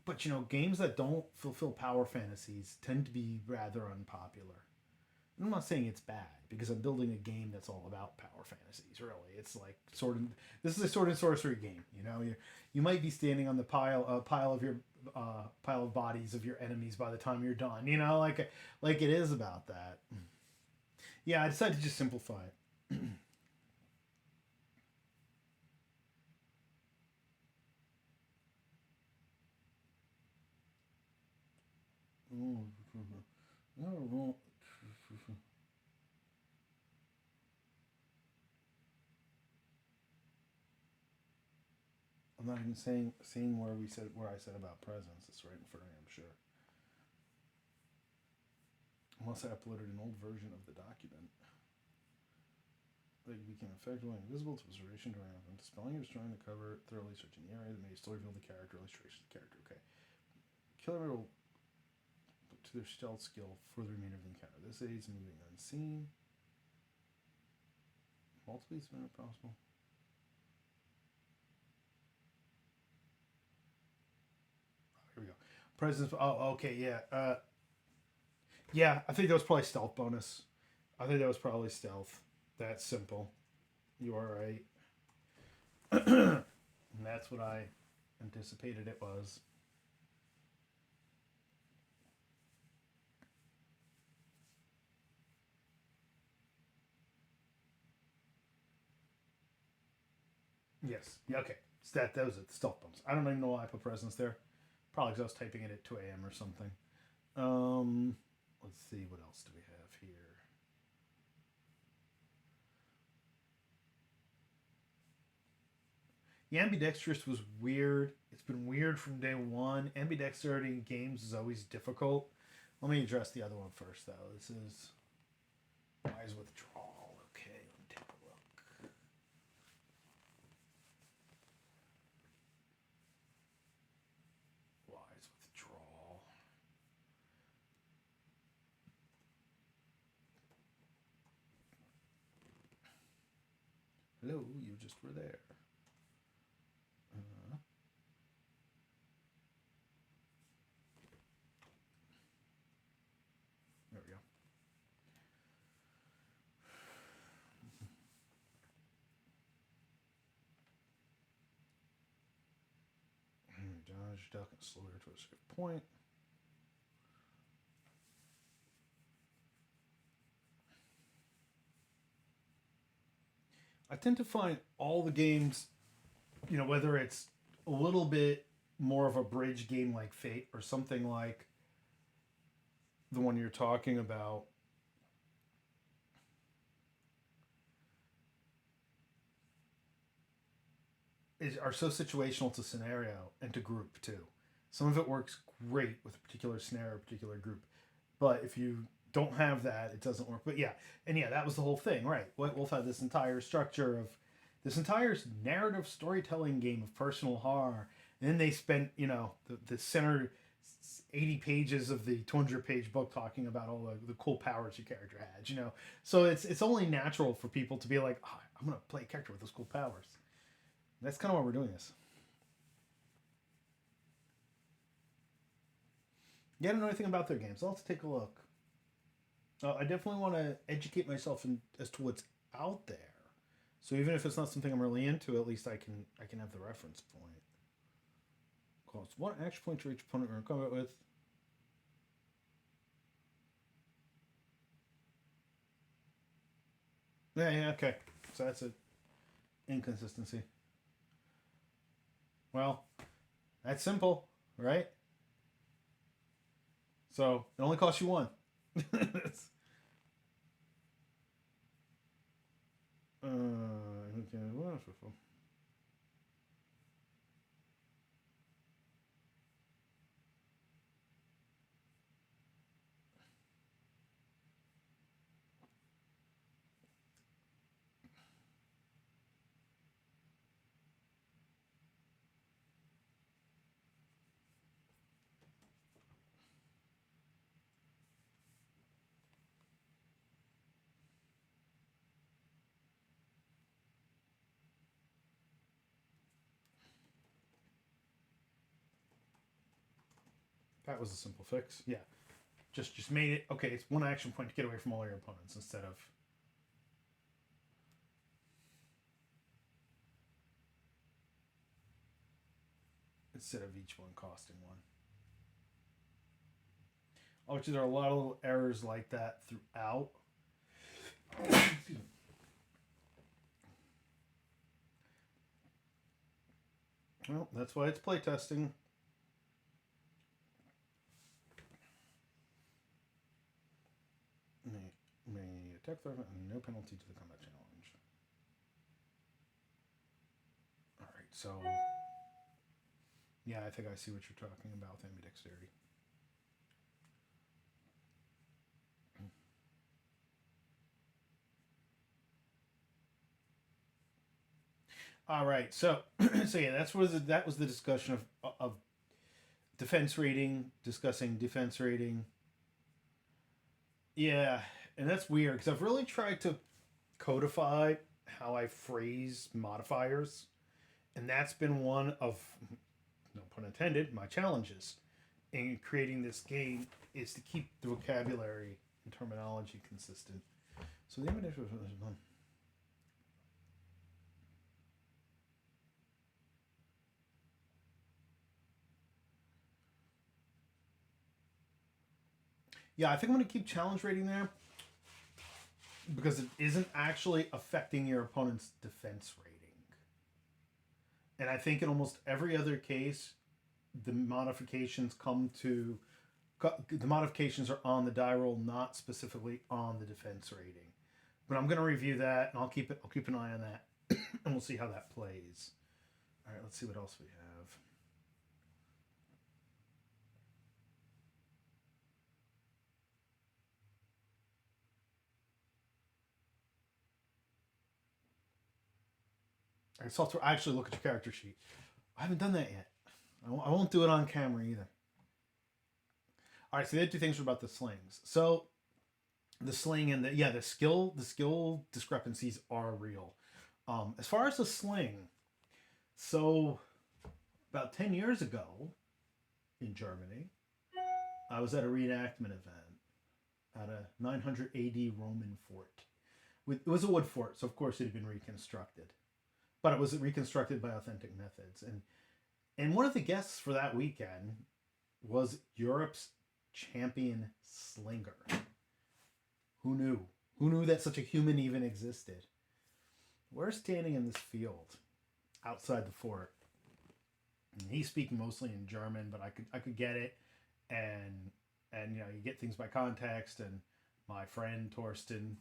But games that don't fulfill power fantasies tend to be rather unpopular. I'm not saying it's bad because I'm building a game that's all about power fantasies. Really, it's like This is a sword and sorcery game. You might be standing on the pile of your pile of bodies of your enemies by the time you're done. Like it is about that. Yeah, I decided to just simplify it. I'm not even seeing where I said about presence. It's right in front of me. I'm sure. Unless I uploaded an old version of the document. But you became effectively invisible to observation during an dispelling he was trying to cover, thoroughly searching the area that may still reveal the character, illustration of the character. Okay. Killer will to their stealth skill for the remainder of the encounter. This aids in moving unseen. Multiple speeds are possible. Here we go. Presence. Oh, okay, yeah. Yeah, I think that was probably stealth bonus. I think that was probably stealth. That's simple. You are right. And that's what I anticipated it was. Yes. Yeah, okay. So that was it. Stealth bonus. I don't even know why I put presence there. Probably because I was typing it at 2 a.m. or something. Let's see. What else do we have here? The ambidextrous was weird. It's been weird from day one. Ambidexterity in games is always difficult. Let me address the other one first, though. This is wise withdrawal. Okay, let me take a look. Wise withdrawal. Hello, you just were there. There we go. Dodge, duck, and slow to a safe point. I tend to find all the games, whether it's a little bit more of a bridge game like Fate or something like the one you're talking about, are so situational to scenario and to group too. Some of it works great with a particular scenario, a particular group, but if you don't have that, it doesn't work. But yeah, and yeah, that was the whole thing, right? White Wolf had this entire structure of this entire narrative storytelling game of personal horror, and then they spent the center 80 pages of the 200-page book talking about all the cool powers your character had. So it's only natural for people to be like, oh, I'm gonna play a character with those cool powers. That's kind of why we're doing this. Yeah, I don't know anything about their games. I'll have to take a look. I definitely want to educate myself as to what's out there. So even if it's not something I'm really into, at least I can have the reference point. Cost one action point for each opponent we're in combat with. Yeah, okay. So that's an inconsistency. Well, that's simple, right? So it only costs you one. Okay, wonderful. That was a simple fix. Yeah. Just made it okay. It's one action point to get away from all your opponents instead of each one costing one. Which there are a lot of little errors like that throughout. Well, that's why it's playtesting. May attack threat and no penalty to the combat challenge. All right, so yeah, I think I see what you're talking about with ambidexterity. All right, so so yeah, that was the discussion of defense rating, discussing defense rating. Yeah, and that's weird because I've really tried to codify how I phrase modifiers, and that's been one of, no pun intended, my challenges in creating this game is to keep the vocabulary and terminology consistent. So the image was yeah, I think I'm going to keep challenge rating there because it isn't actually affecting your opponent's defense rating. And I think in almost every other case, the modifications the modifications are on the die roll, not specifically on the defense rating. But I'm going to review that, and I'll keep an eye on that, and we'll see how that plays. All right, let's see what else we have. All right, so I'll actually look at your character sheet. I haven't done that yet. I won't do it on camera either. All right, so the other two things are about the slings. So the sling and the skill discrepancies are real. As far as the sling, so about 10 years ago in Germany, I was at a reenactment event at a 900 AD Roman fort. It was a wood fort, so of course it had been reconstructed, but it was reconstructed by authentic methods. And one of the guests for that weekend was Europe's champion slinger. Who knew? Who knew that such a human even existed? We're standing in this field outside the fort. And he's speaking mostly in German, but I could get it, and you get things by context. And my friend Torsten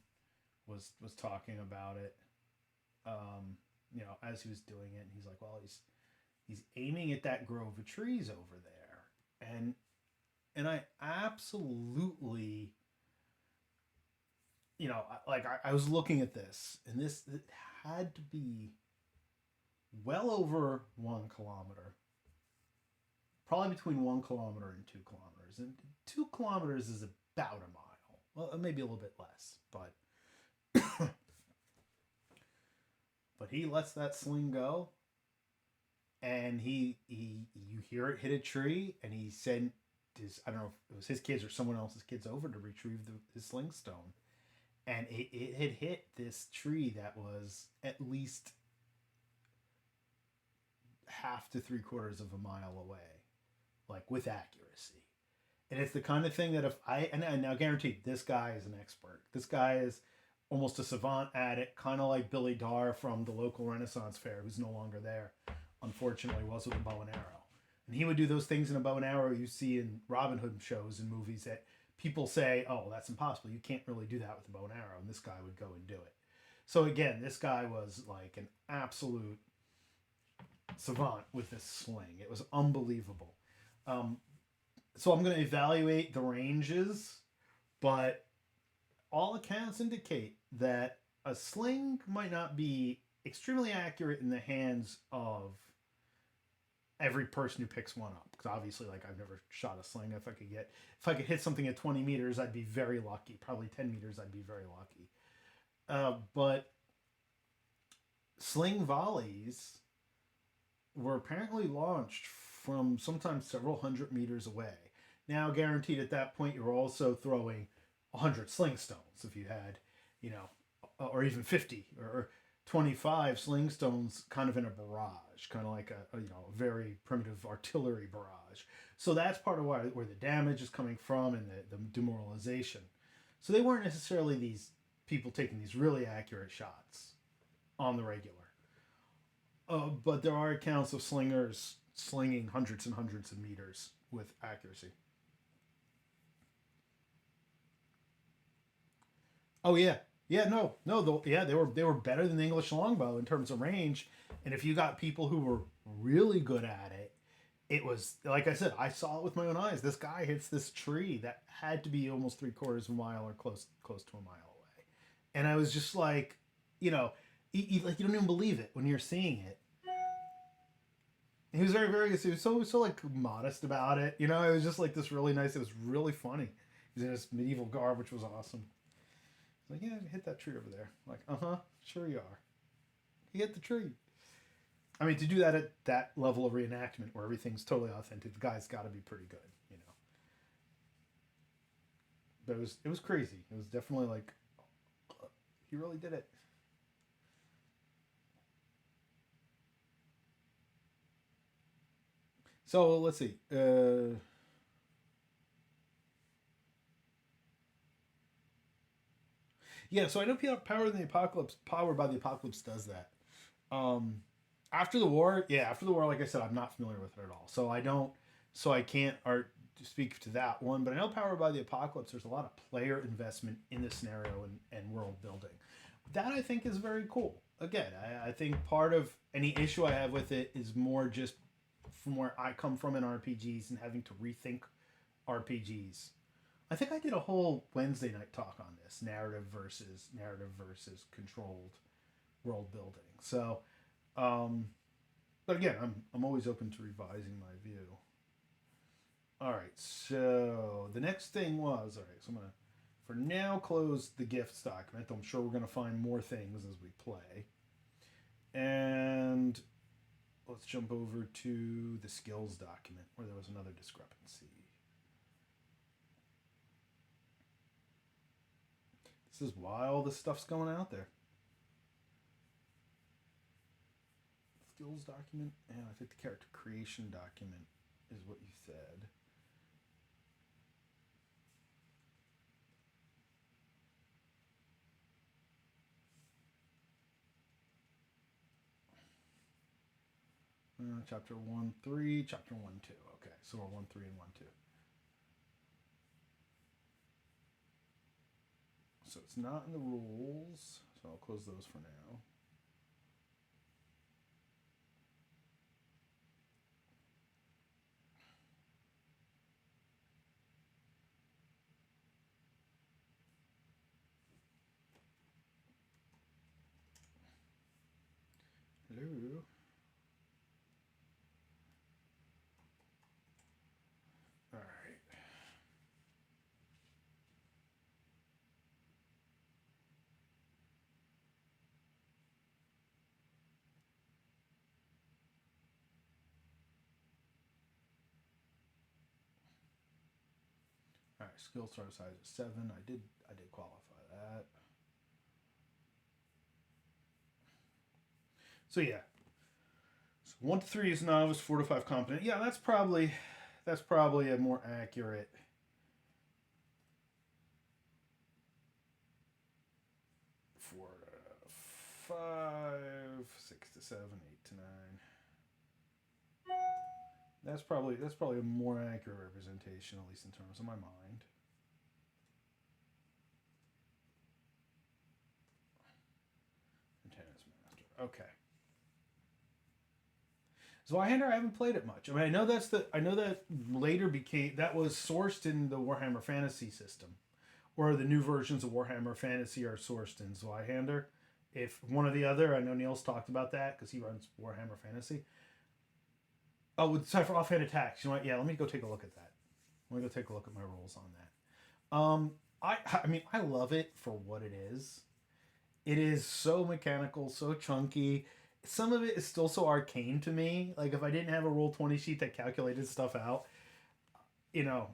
was talking about it, as he was doing it. And he's like, well, he's aiming at that grove of trees over there, and I absolutely, I was looking at this, and this it had to be well over 1 kilometer, probably between 1 kilometer and 2 kilometers, and 2 kilometers is about a mile, well, maybe a little bit less, but but he lets that sling go, and you hear it hit a tree, and he sent I don't know if it was his kids or someone else's kids over to retrieve his sling stone, and it had hit this tree that was at least half to 3/4 of a mile away, like with accuracy. And it's the kind of thing that if and now guaranteed, this guy is an expert. This guy is almost a savant at it, kind of like Billy Darr from the local Renaissance fair, who's no longer there, unfortunately, was with a bow and arrow. And he would do those things in a bow and arrow you see in Robin Hood shows and movies that people say, oh, that's impossible. You can't really do that with a bow and arrow. And this guy would go and do it. So again, this guy was like an absolute savant with this sling. It was unbelievable. So I'm going to evaluate the ranges, but all accounts indicate that a sling might not be extremely accurate in the hands of every person who picks one up, because obviously, like, I've never shot a sling. If I could hit something at 20 meters, I'd be very lucky. Probably 10 meters, I'd be very lucky. But sling volleys were apparently launched from sometimes several hundred meters away. Now, guaranteed at that point, you're also throwing 100 sling stones if you had, you know, or even 50 or 25 sling stones kind of in a barrage, kind of like a very primitive artillery barrage. So that's part of where the damage is coming from and the demoralization. So they weren't necessarily these people taking these really accurate shots on the regular. But there are accounts of slingers slinging hundreds and hundreds of meters with accuracy. Oh yeah, yeah, no, yeah, they were better than the English longbow in terms of range, and if you got people who were really good at it, it was like I said, I saw it with my own eyes. This guy hits this tree that had to be almost 3/4 of a mile or close to a mile away, and I was just like, you know, like you don't even believe it when you're seeing it. He was he was so like modest about it. It was just like this really nice. It was really funny. He's in his medieval garb, which was awesome. Like, yeah, hit that tree over there. Like, sure you are. He hit the tree. I mean, to do that at that level of reenactment where everything's totally authentic, the guy's got to be pretty good. But it was crazy. It was definitely like he really did it. So let's see. Yeah, so I know Power by the Apocalypse does that. Um, After the war, yeah, after the war, like I said, I'm not familiar with it at all, so I don't, so I can't art speak to that one. But I know Powered by the Apocalypse. There's a lot of player investment in the scenario and world building. That I think is very cool. Again, I think part of any issue I have with it is more just from where I come from in RPGs and having to rethink RPGs. I think I did a whole Wednesday night talk on this narrative versus controlled world building. So, um, but again, I'm always open to revising my view. All right, so the next thing was all right. So I'm gonna for now close the gifts document. I'm sure we're gonna find more things as we play, and let's jump over to the skills document where there was another discrepancy. This is why all this stuff's going out there. Skills document, and I think the character creation document is what you said. Chapter 1 3, chapter 1 2. Okay, so we're 1 3 and 1 2. So it's not in the rules, so I'll close those for now. Hello. All right. All right. Skill star size is 7. I did qualify that. So yeah. So 1 to 3 is novice. 4 to 5 competent. Yeah, that's probably a more accurate. 4 to 5, 6 to 7, 8 to 9. That's probably a more accurate representation, at least in terms of my mind. Tennis master. Okay. Zweihander, I haven't played it much. I mean, I know that later became that was sourced in the Warhammer Fantasy system, or the new versions of Warhammer Fantasy are sourced in Zweihander. If one or the other, I know Neil's talked about that because he runs Warhammer Fantasy. Oh, with sorry for offhand attacks. You know what? Yeah, let me go take a look at that. Let me go take a look at my rules on that. I mean, I love it for what it is. It is so mechanical, so chunky. Some of it is still so arcane to me. Like if I didn't have a roll 20 sheet that calculated stuff out, you know,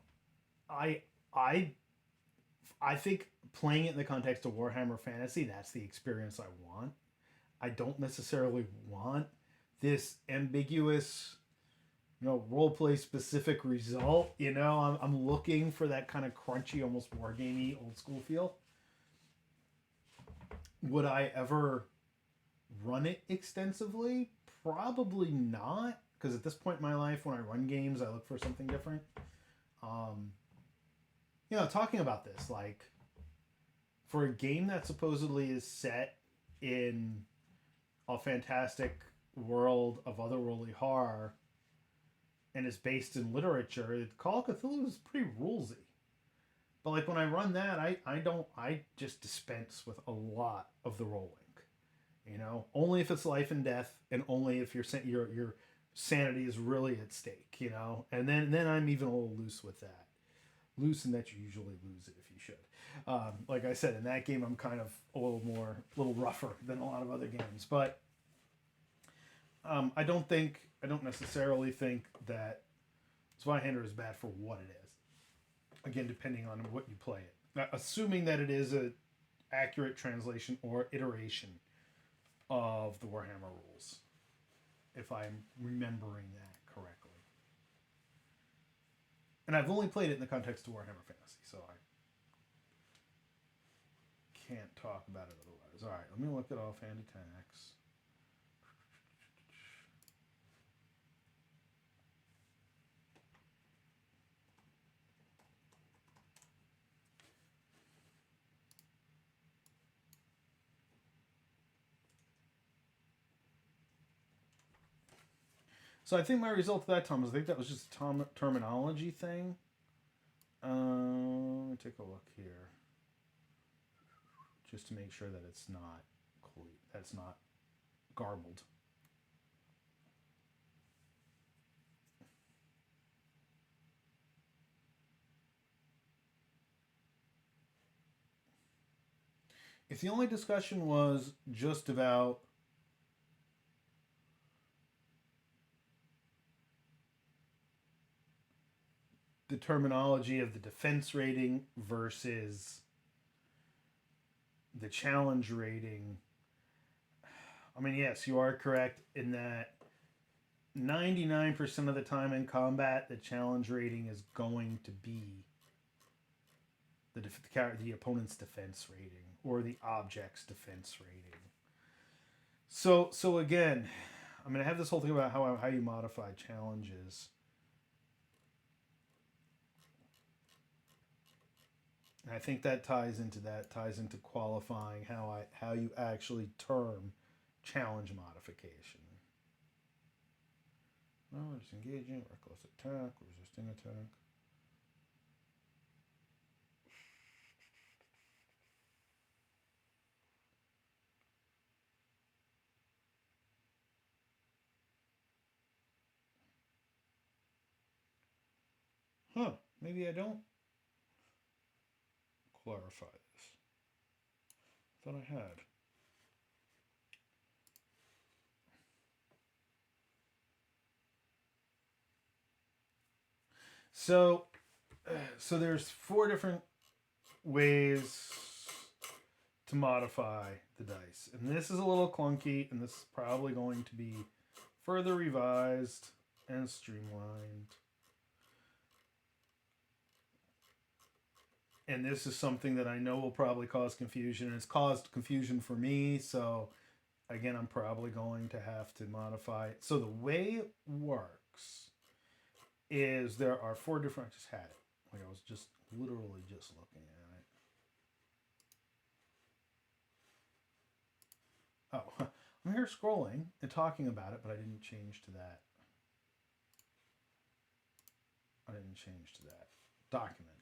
I I I think playing it in the context of Warhammer Fantasy, that's the experience I want. I don't necessarily want this ambiguous, role play specific result. I'm looking for that kind of crunchy, almost war gamey, old school feel. Would I ever run it extensively? Probably not, because at this point in my life, when I run games, I look for something different. Um, talking about this, like, for a game that supposedly is set in a fantastic world of otherworldly horror and is based in literature, Call of Cthulhu is pretty rulesy. But like when I run that, I just dispense with a lot of the rolling. Only if it's life and death, and only if your sanity is really at stake. And then I'm even a little loose with that. Loose in that you usually lose it if you should. Like I said, in that game, I'm kind of a little rougher than a lot of other games. But I don't necessarily think that Zweihander is bad for what it is. Again, depending on what you play it. Now, assuming that it is a accurate translation or iteration of the Warhammer rules, if I'm remembering that correctly. And I've only played it in the context of Warhammer Fantasy, so I can't talk about it otherwise. All right, let me look at offhand attacks. So I think my result of that time was, I think that was just a terminology thing. Let me take a look here, just to make sure that it's not that's not garbled. If the only discussion was just about the terminology of the defense rating versus the challenge rating, I mean, yes, you are correct in that 99% of the time in combat, the challenge rating is going to be the opponent's defense rating or the object's defense rating. So again, I'm going to have this whole thing about how you modify challenges. And I think that ties into qualifying how you actually term challenge modification. No, disengaging, reckless attack, resisting attack. Huh, maybe I don't clarify this. I thought I had. So there's 4 different ways to modify the dice. And this is a little clunky, and this is probably going to be further revised and streamlined. And this is something that I know will probably cause confusion, and it's caused confusion for me, so again, I'm probably going to have to modify it. So the way it works is there are 4 different, I just had it. Like I was just literally just looking at it. Oh, I'm here scrolling and talking about it, but I didn't change to that. I didn't change to that document.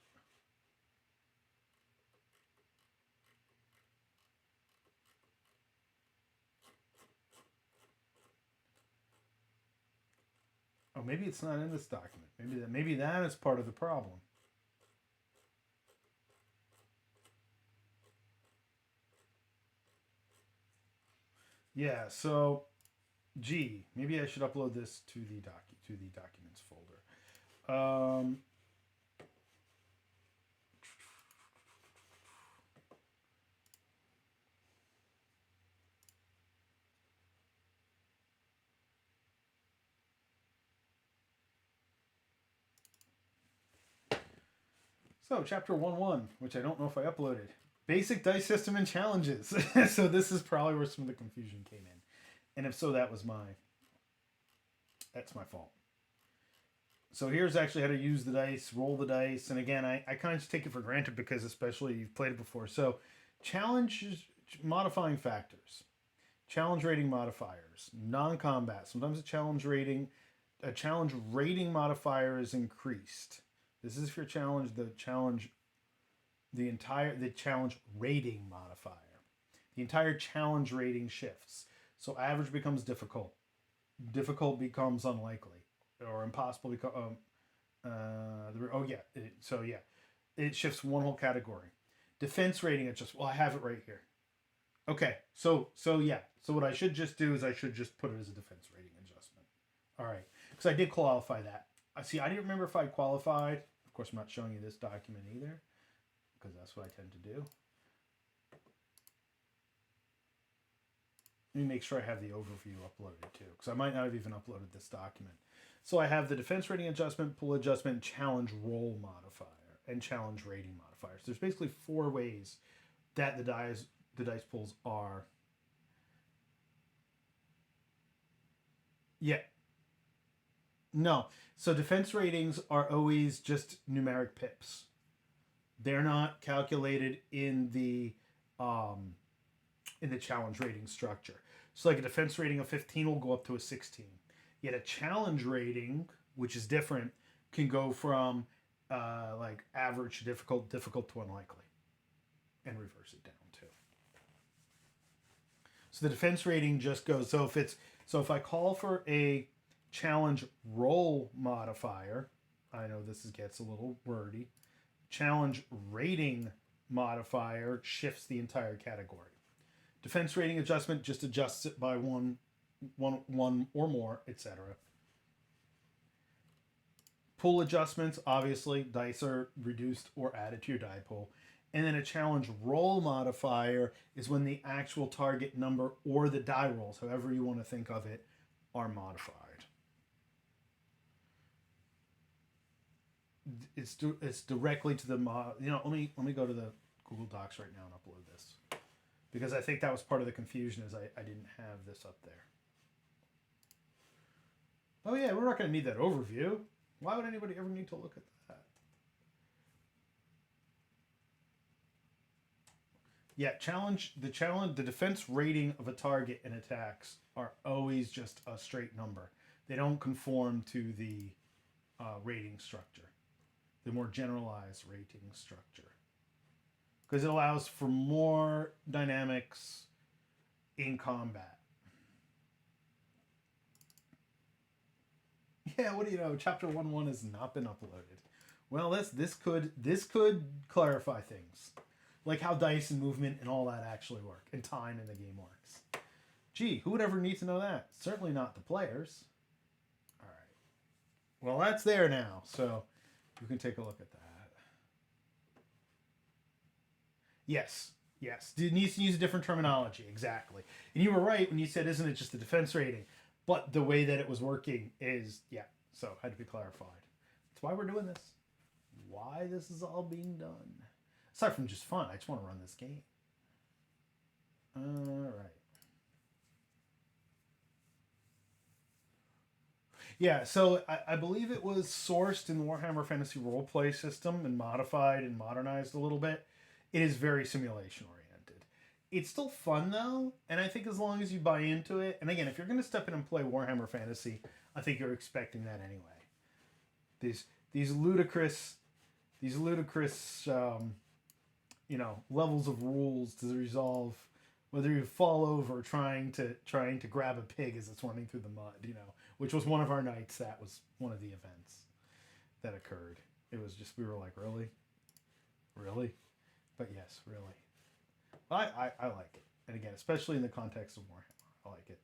Oh, maybe it's not in this document. Maybe that is part of the problem. Yeah, so maybe I should upload this to the documents folder. So, chapter 1-1, which I don't know if I uploaded. Basic dice system and challenges. So this is probably where some of the confusion came in. And if so, that's my fault. So here's actually how to use the dice, roll the dice. And again, I kind of just take it for granted because especially you've played it before. So challenges, modifying factors, challenge rating modifiers, non-combat. Sometimes a challenge rating modifier is increased. This is if your challenge, the challenge rating modifier. The entire challenge rating shifts. So average becomes difficult. Difficult becomes unlikely. Or impossible become... It shifts one whole category. Defense rating adjust. Well, I have it right here. Okay, so what I should just do is I should just put it as a defense rating adjustment. All right, because I did qualify that. I didn't remember if I qualified. Of course, I'm not showing you this document either, because that's what I tend to do. Let me make sure I have the overview uploaded too, because I might not have even uploaded this document. So I have the defense rating adjustment, pull adjustment, challenge roll modifier, and challenge rating modifiers. There's basically 4 ways that the dice pulls are. Yeah. No. So defense ratings are always just numeric pips. They're not calculated in the challenge rating structure. So like a defense rating of 15 will go up to a 16. Yet a challenge rating, which is different, can go from like average to difficult to unlikely, and reverse it down too. So the defense rating just goes. So if I call for a challenge roll modifier, I know this gets a little wordy. Challenge rating modifier shifts the entire category. Defense rating adjustment just adjusts it by one or more, etc. Pull adjustments, obviously, dice are reduced or added to your die pool. And then a challenge roll modifier is when the actual target number or the die rolls, however you want to think of it, are modified. It's directly to the let me go to the Google Docs right now and upload this, because I think that was part of the confusion, is I didn't have this up there. Oh yeah, we're not going to need that overview. Why would anybody ever need to look at that? Yeah, the defense rating of a target in attacks are always just a straight number. They don't conform to the rating structure, the more generalized rating structure, because it allows for more dynamics in combat. Yeah, what do you know? Chapter 1-1 has not been uploaded. Well, this could clarify things, like how dice and movement and all that actually work, and time in the game works. Gee, who would ever need to know that? Certainly not the players. All right. Well, that's there now, so you can take a look at that. Yes. It needs to use a different terminology, exactly. And you were right when you said, isn't it just the defense rating? But the way that it was working is, so had to be clarified. That's why we're doing this. Why this is all being done. Aside from just fun, I just want to run this game. All right. Yeah, so I believe it was sourced in the Warhammer Fantasy Roleplay system and modified and modernized a little bit. It is very simulation oriented. It's still fun though, and I think as long as you buy into it, and again, if you're going to step in and play Warhammer Fantasy, I think you're expecting that anyway. These ludicrous levels of rules to resolve, whether you fall over trying to grab a pig as it's running through the mud, which was one of our nights. That was one of the events that occurred. It was just, we were like, really, but yes, really. I like it, and again, especially in the context of Warhammer, I like it.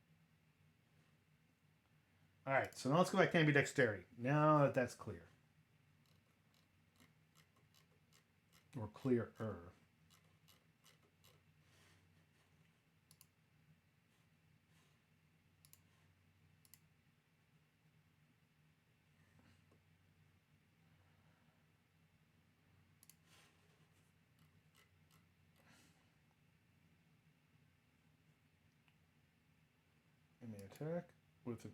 All right, so now let's go back to ambidexterity. Now that that's clear, or clearer. attack with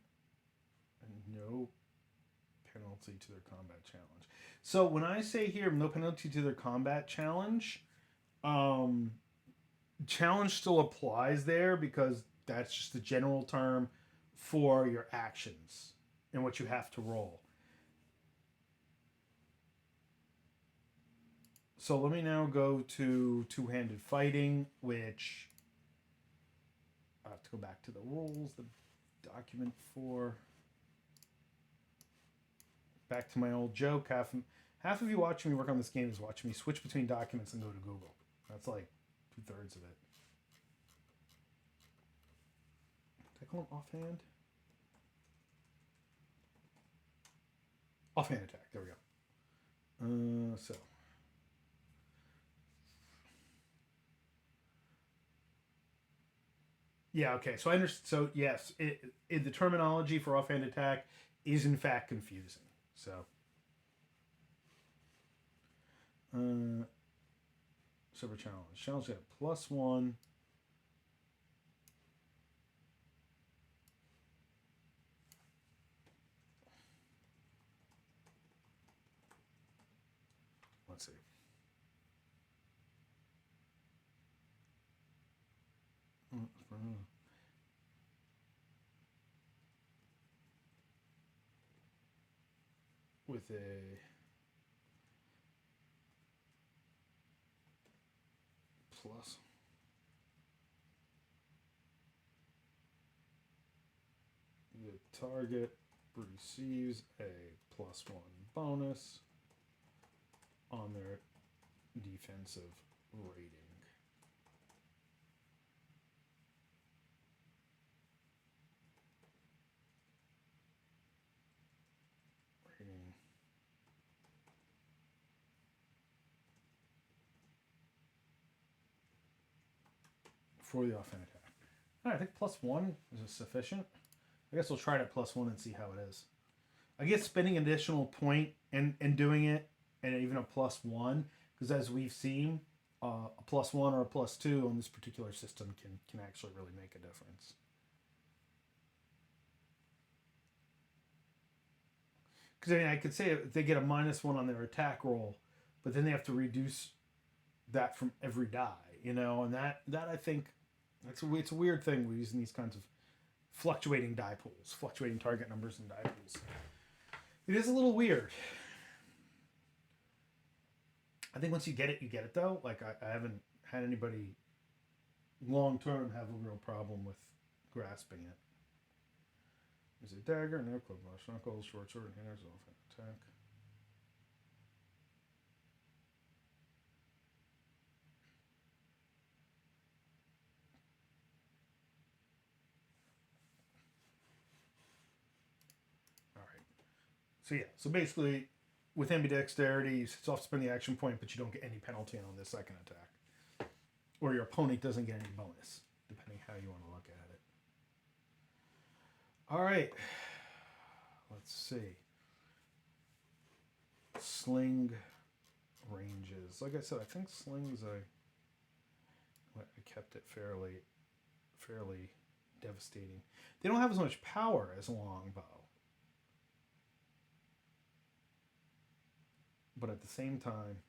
no penalty to their combat challenge. So when I say here no penalty to their combat challenge, challenge still applies there because that's just the general term for your actions and what you have to roll. So let me now go to two-handed fighting, which I have to go back to the rules, the document for. Back to my old joke. Half of you watching me work on this game is watching me switch between documents and go to Google. That's like 2/3 of it. Did I call him offhand? Offhand attack. There we go. So. Yeah, okay. So I understand. So, yes, the terminology for offhand attack is in fact confusing. So. Super challenge. Challenge got +1. Let's see. With a plus. The target receives a +1 bonus on their defensive rating. For the offhand attack. All right, I think +1 is sufficient. I guess we'll try it at +1 and see how it is. I guess spending an additional point and doing it, and even a +1, because as we've seen, a +1 or a +2 on this particular system can actually really make a difference. Because I mean, I could say if they get a -1 on their attack roll, but then they have to reduce that from every die, and that I think it's a weird thing we're using these kinds of fluctuating die pools, fluctuating target numbers and die pools. It is a little weird. I think once you get it though. Like I haven't had anybody long term have a real problem with grasping it. Is it dagger? No, club lash, knuckles, short sword, hands off attack. All right. So yeah. So basically, with ambidexterity, it's off spend the action point, but you don't get any penalty on the second attack, or your opponent doesn't get any bonus, depending how you want to look at it. All right. Let's see. Sling ranges. Like I said, I think slings I kept it fairly devastating. They don't have as much power as a longbow. But at the same time,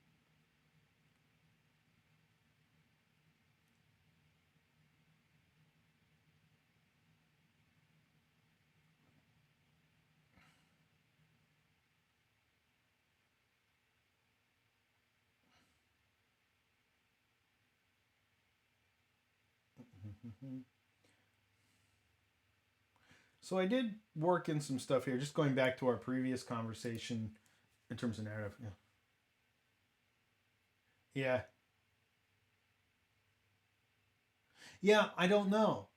so I did work in some stuff here, just going back to our previous conversation in terms of narrative. Yeah. Yeah. Yeah, I don't know.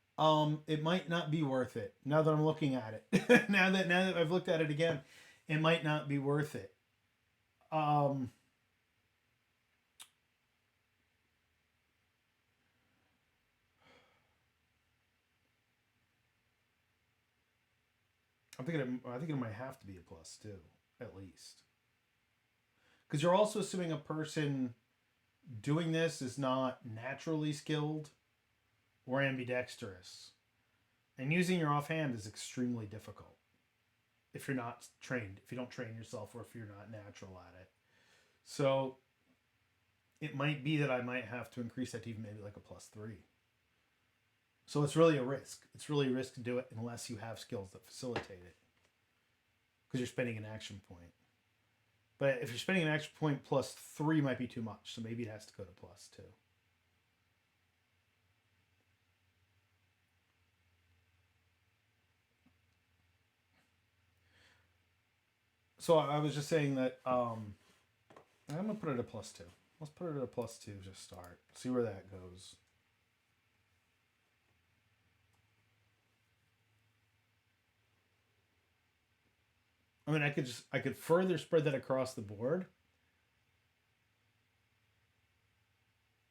It might not be worth it now that I'm looking at it. now that I've looked at it again, it might not be worth it. Um, I think it might have to be a +2 at least, because you're also assuming a person doing this is not naturally skilled or ambidextrous. And using your offhand is extremely difficult if you're not trained, if you don't train yourself, or if you're not natural at it. So it might be that I might have to increase that to even maybe like a +3. So it's really a risk. It's really a risk to do it unless you have skills that facilitate it, because you're spending an action point. But if you're spending an action point, +3 might be too much. So maybe it has to go to +2. So I was just saying that I'm gonna put it at +2. Let's put it at a +2 to start. See where that goes. I mean, I could further spread that across the board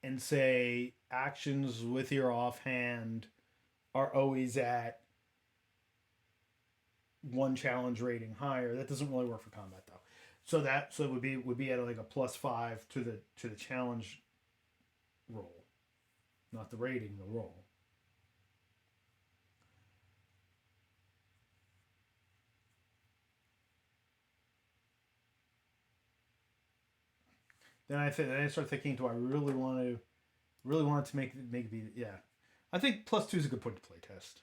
and say actions with your offhand are always at one challenge rating higher. That doesn't really work for combat though. So it would be at like a +5 to the challenge roll, not the rating, the roll. Then I start thinking, do I really want to make it be, yeah. I think +2 is a good point to play test.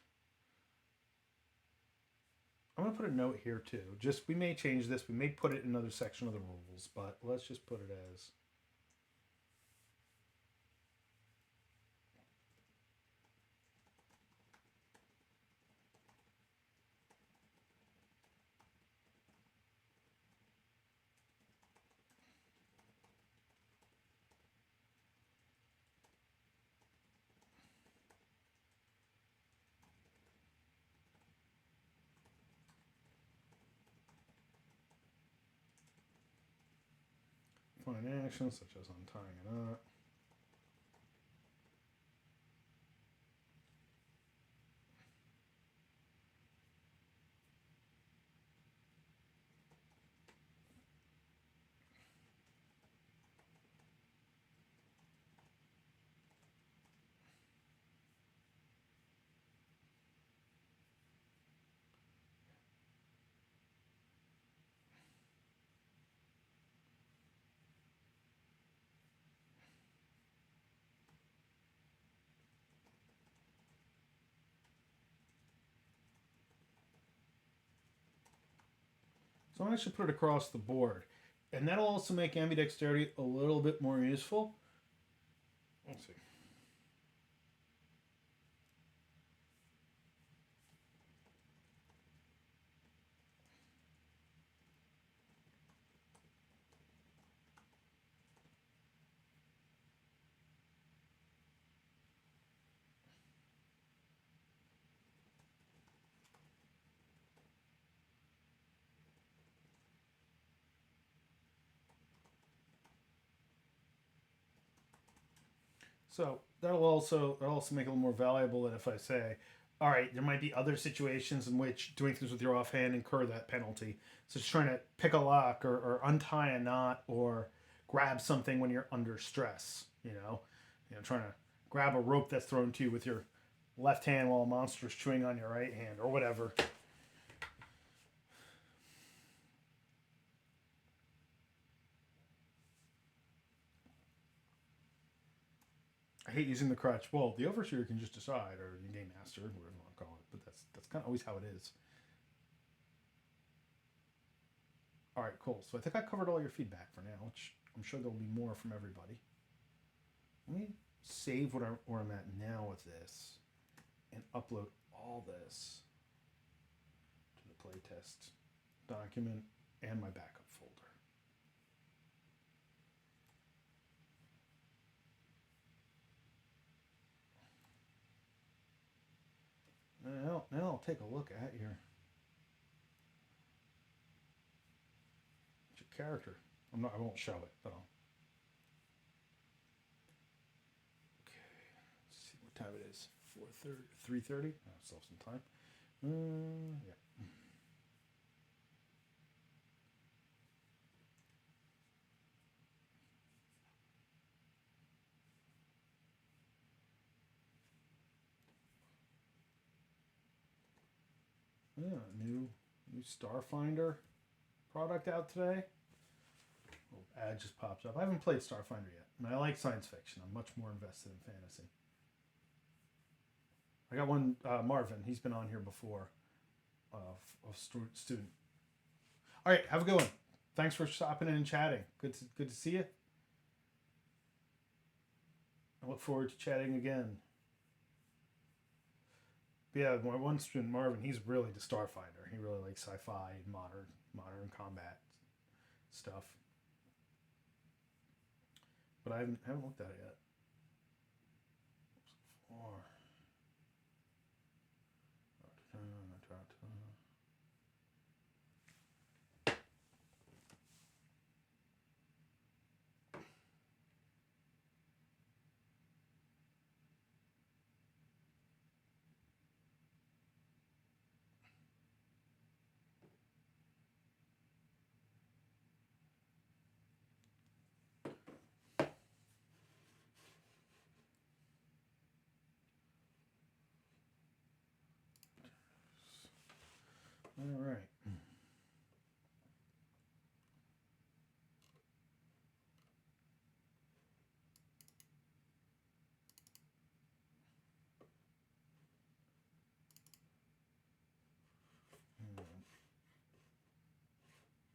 I'm gonna put a note here too. Just we may change this. We may put it in another section of the rules, but let's just put it as find actions such as untying a knot. So I should put it across the board. And that'll also make ambidexterity a little bit more useful. Let's see. So that'll also make it a little more valuable than if I say, all right, there might be other situations in which doing things with your offhand incur that penalty. So just trying to pick a lock or untie a knot or grab something when you're under stress. Trying to grab a rope that's thrown to you with your left hand while a monster's chewing on your right hand or whatever. I hate using the crutch. Well, the overseer can just decide, or the game master, whatever you want to call it. But that's kind of always how it is. All right, cool. So I think I covered all your feedback for now, which I'm sure there'll be more from everybody. Let me save where I'm at now with this and upload all this to the playtest document and my backup folder. Now I'll take a look at your character. I won't show it, but I'll. Okay, let's see what time it is. 4:30, 3:30. I still have some time. Yeah. Yeah, new Starfinder product out today. Little ad just pops up. I haven't played Starfinder yet, and I like science fiction. I'm much more invested in fantasy. I got one Marvin. He's been on here before. Student. All right, have a good one. Thanks for stopping in and chatting. Good to see you. I look forward to chatting again. But yeah, my one student Marvin, he's really the Starfinder. He really likes sci-fi and modern combat stuff. But I haven't looked at it yet. Four. All right.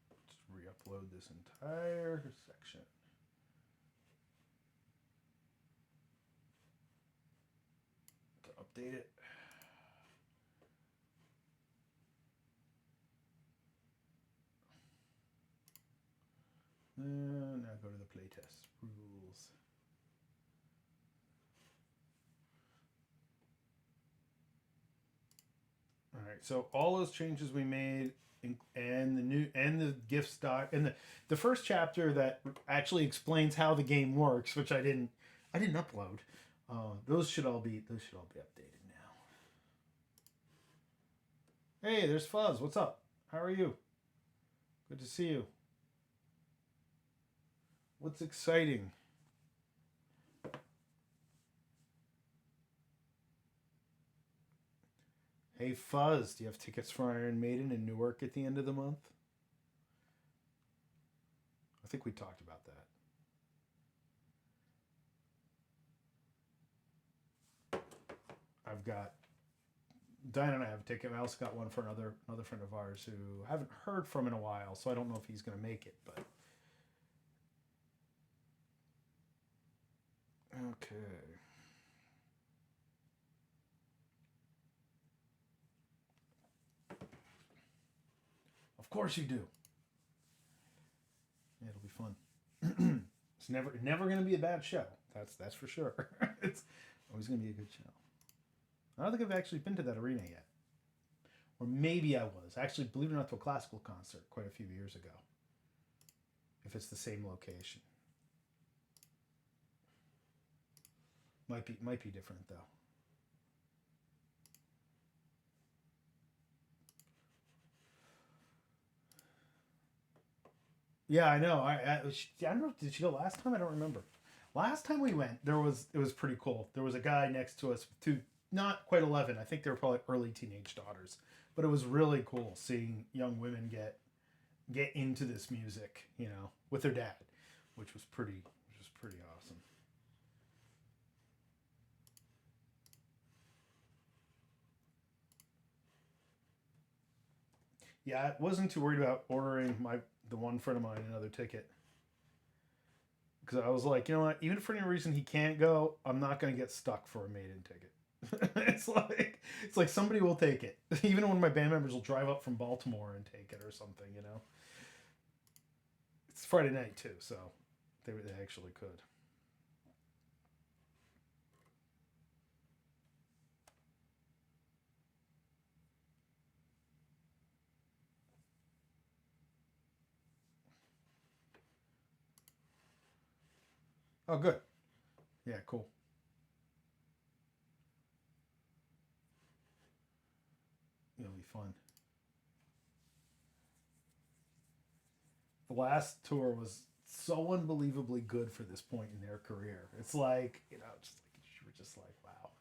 Let's re-upload this entire section. To update it. Now go to the playtest rules. All right, so all those changes we made, and the gift stock, and the first chapter that actually explains how the game works, which I didn't upload. Those should all be updated now. Hey, there's Fuzz. What's up? How are you? Good to see you. What's exciting? Hey Fuzz, do you have tickets for Iron Maiden in Newark at the end of the month? I think we talked about that. I've got Diane and I have a ticket. I also got one for another friend of ours who I haven't heard from in a while, so I don't know if he's going to make it. But okay. Of course you do. Yeah, it'll be fun. It's never going to be a bad show. That's for sure. It's always going to be a good show. I don't think I've actually been to that arena yet. Or maybe I was. Actually, believe it or not, to a classical concert quite a few years ago. If it's the same location. Might be different though. Yeah, I know. I don't know. Did she go last time? I don't remember. Last time we went, it was pretty cool. There was a guy next to us with two, not quite 11. I think they were probably early teenage daughters, but it was really cool seeing young women get into this music, with their dad, which was pretty awesome. Yeah, I wasn't too worried about ordering the one friend of mine another ticket because I was like, you know what? Even if for any reason he can't go, I'm not going to get stuck for a maiden ticket. It's like somebody will take it. Even when my band members will drive up from Baltimore and take it or something. It's Friday night too, so they actually could. Oh, good. Yeah, cool. It'll be fun. The last tour was so unbelievably good for this point in their career. It's like, just like you were just like, wow,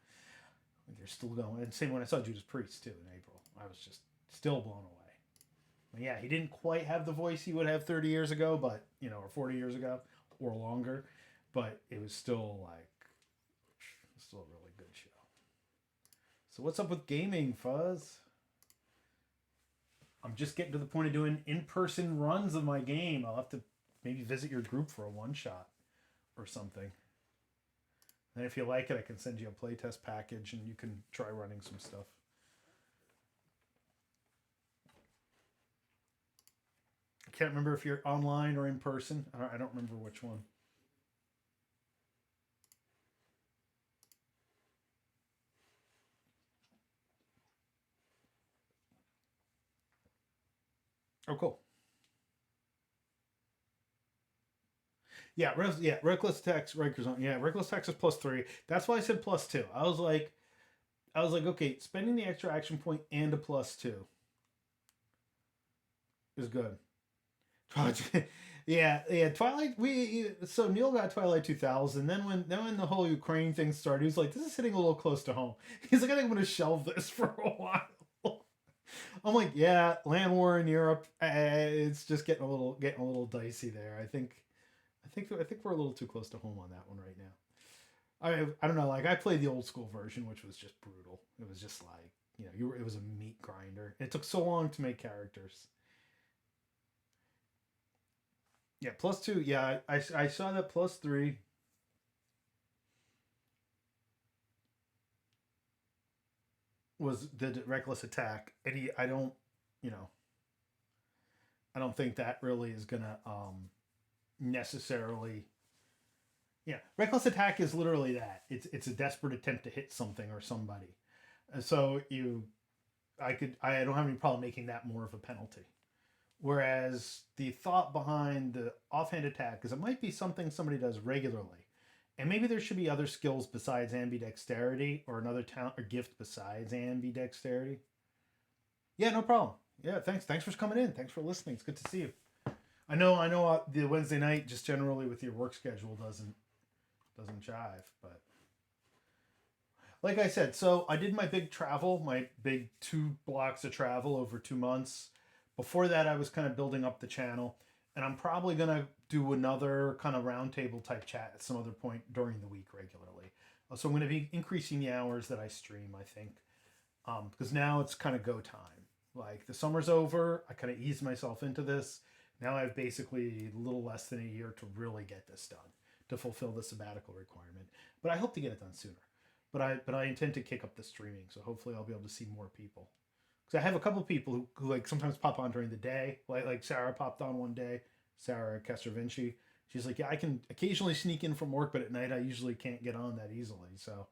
like they're still going. And same when I saw Judas Priest too in April. I was just Still blown away. Yeah, he didn't quite have the voice he would have 30 years ago, but, or 40 years ago, or longer. But it was still still a really good show. So what's up with gaming, Fuzz? I'm just getting to the point of doing in-person runs of my game. I'll have to maybe visit your group for a one-shot or something. And if you like it, I can send you a playtest package and you can try running some stuff. I can't remember if you're online or in person. I don't remember which one. Oh, cool. Yeah, reckless attacks, Rikers on. Yeah, reckless attacks is +3. That's why I said +2. I was like, okay, spending the extra action point and a +2 is good. Yeah. Twilight. So Neil got Twilight 2000. Then when the whole Ukraine thing started, he was like, "This is hitting a little close to home." He's like, "I think I'm going to shelve this for a while." I'm like, "Yeah, land war in Europe. It's just getting a little dicey there. I think we're a little too close to home on that one right now. I don't know. Like I played the old school version, which was just brutal. It was just like it was a meat grinder. It took so long to make characters. Yeah, +2. Yeah, I saw that +3 was the reckless attack, and you know, I don't think that really is gonna necessarily. Yeah, reckless attack is literally that. It's a desperate attempt to hit something or somebody. So I don't have any problem making that more of a penalty. Whereas the thought behind the offhand attack is it might be something somebody does regularly. And maybe there should be other skills besides ambidexterity or another talent or gift besides ambidexterity. Yeah, no problem. Yeah, thanks. Thanks for coming in. Thanks for listening. It's good to see you. I know. The Wednesday night just generally with your work schedule doesn't jive, but like I said, so I did my big 2 blocks of travel over 2 months. Before that, I was kind of building up the channel, and I'm probably gonna do another kind of roundtable type chat at some other point during the week regularly. So I'm gonna be increasing the hours that I stream. I think because now it's kind of go time. Like the summer's over, I kind of eased myself into this. Now I have basically a little less than a year to really get this done to fulfill the sabbatical requirement. But I hope to get it done sooner. But I intend to kick up the streaming, so hopefully I'll be able to see more people. Because I have a couple of people who like sometimes pop on during the day. Like Sarah popped on one day, Sarah Kessler Vinci. She's like, yeah, I can occasionally sneak in from work, but at night I usually can't get on that easily. So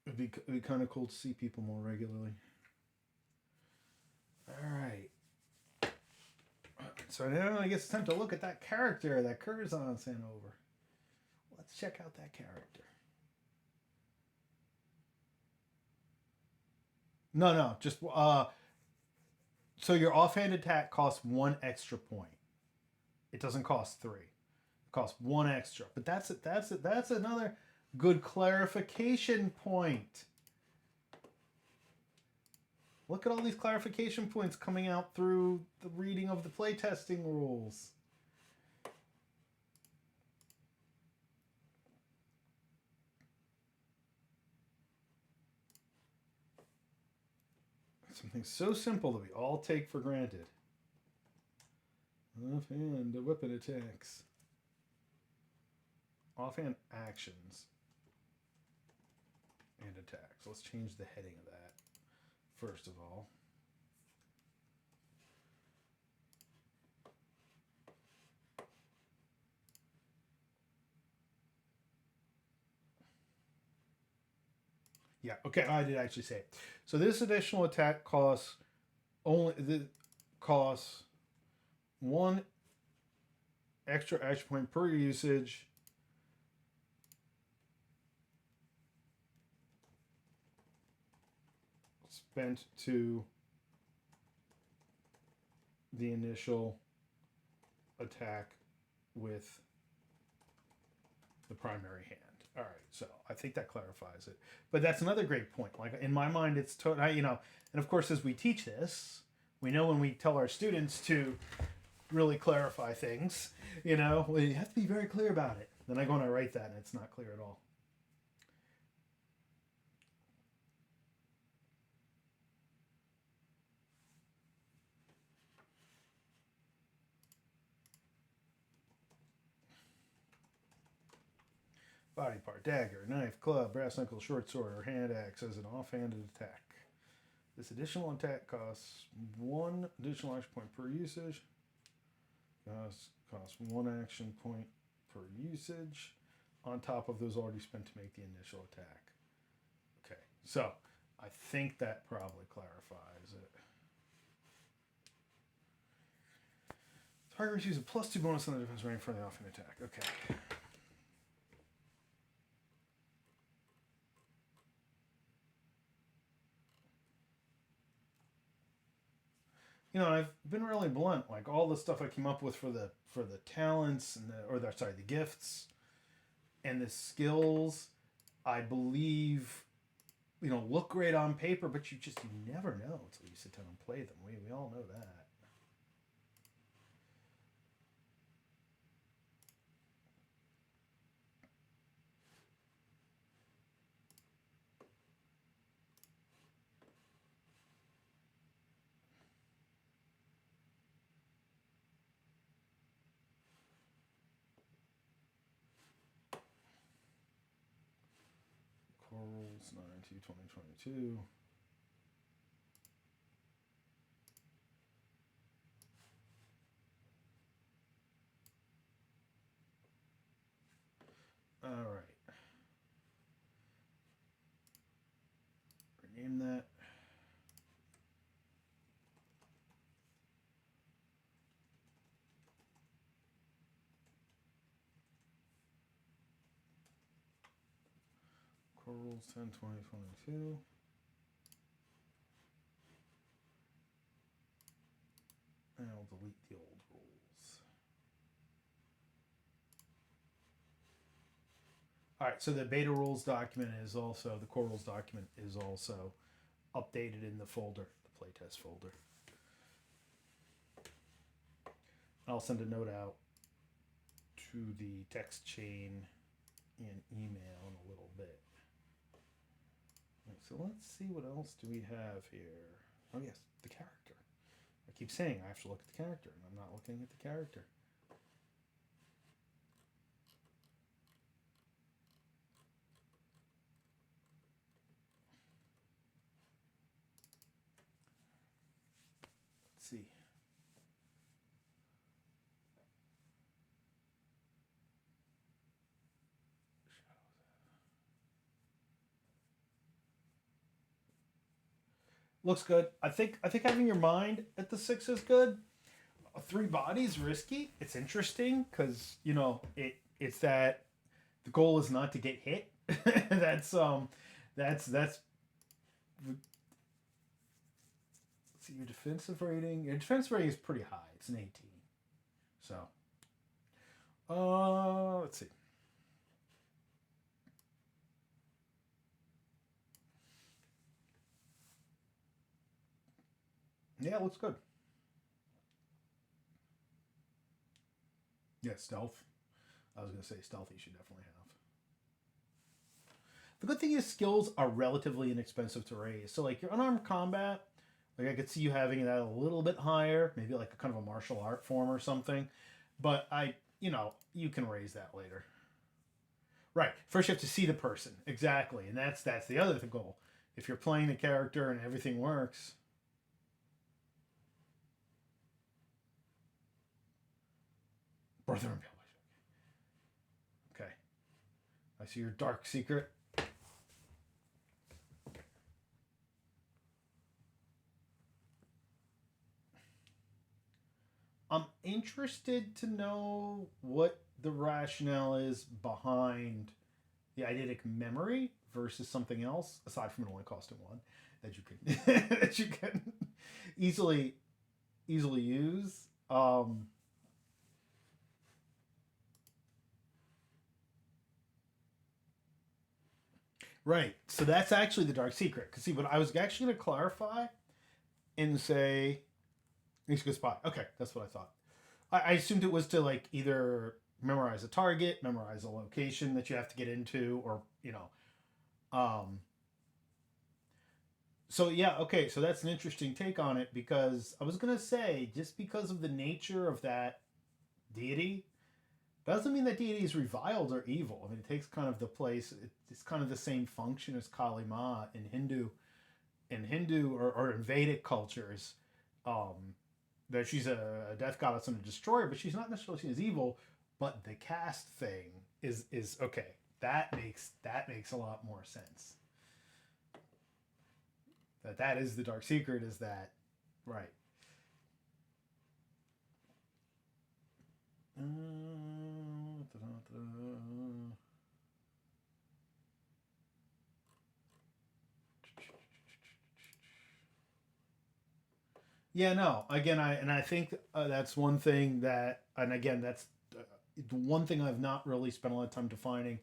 it'd be kind of cool to see people more regularly. All right. So now I guess it's time to look at that character that Curzon sent over. Let's check out that character. No, just so your offhand attack costs 1 extra point. It doesn't cost 3. It costs 1 extra. But that's another good clarification point. Look at all these clarification points coming out through the reading of the playtesting rules. Something so simple that we all take for granted. Offhand weapon attacks. Offhand actions and attacks. Let's change the heading of that first of all. Yeah, okay, I did actually say it. So this additional attack costs 1 extra action point per usage. Spent to the initial attack with the primary hand. All right, so I think that clarifies it. But that's another great point. Like in my mind, it's you know, and of course, as we teach this, we know when we tell our students to really clarify things, you know, well, you have to be very clear about it. Then I go and I write that, and it's not clear at all. Body part, dagger, knife, club, brass knuckle, short sword, or hand axe as an offhanded attack. This additional attack costs one additional action point per usage. Costs one action point per usage on top of those already spent to make the initial attack. Okay, so I think that probably clarifies it. Target receives a +2 bonus on the defense range for the offhand attack. Okay. You know, I've been really blunt. Like all the stuff I came up with for the talents and the gifts and the skills, I believe, you know, look great on paper, but you never know until you sit down and play them. We all know that. Corals 9/2/2022. All right. Rename that. Corals 10/2022. And I'll delete the old rules. All right, so the beta rules document is also, the core rules document is also updated in the folder, the playtest folder. I'll send a note out to the text chain in email in a little bit. So let's see what else do we have here. Oh yes, the character. I keep saying I have to look at the character, and I'm not looking at the character. Let's see. Looks good. I think having your mind at the 6 is good. 3 bodies risky. It's interesting because you know it's that the goal is not to get hit. that's let's see your defensive rating. Your defense rating is pretty high. It's an 18. So let's see. Yeah, it looks good. Yeah, stealth. I was gonna say stealth. You should definitely have. The good thing is skills are relatively inexpensive to raise. So like your unarmed combat, like I could see you having that a little bit higher, maybe like a kind of a martial art form or something. But you know, you can raise that later. Right. First, you have to see the person exactly, and that's the other goal. If you're playing the character and everything works, brother and okay. I see your dark secret. I'm interested to know what the rationale is behind the eidetic memory versus something else, aside from it only costing 1 that you can that you can easily use. Right. So that's actually the dark secret. Because see, what I was actually going to clarify and say, makes a good spot. Okay, that's what I thought. I assumed it was to like either memorize a target, memorize a location that you have to get into, or Um, so yeah, okay, so that's an interesting take on it because I was gonna say just because of the nature of that deity doesn't mean that deity is reviled or evil. I mean, it takes kind of the place. It's kind of the same function as Kali Ma in Hindu or in Vedic cultures. Um, that she's a death goddess and a destroyer, but she's not necessarily seen as evil. But the caste thing is okay. That makes a lot more sense. That is the dark secret. Is that right? Yeah, no. Again, I think that's one thing that, and again, that's the one thing I've not really spent a lot of time defining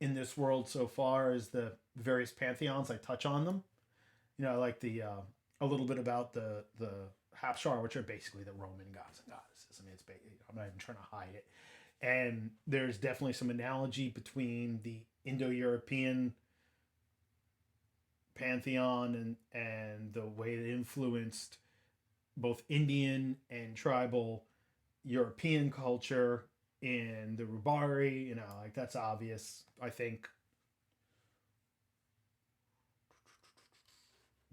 in this world so far is the various pantheons. I touch on them. Like the a little bit about the Hapshar, which are basically the Roman gods and goddesses. I mean, I'm not even trying to hide it. And there's definitely some analogy between the Indo-European pantheon and the way it influenced both Indian and tribal European culture in the Rubari. Like that's obvious, I think.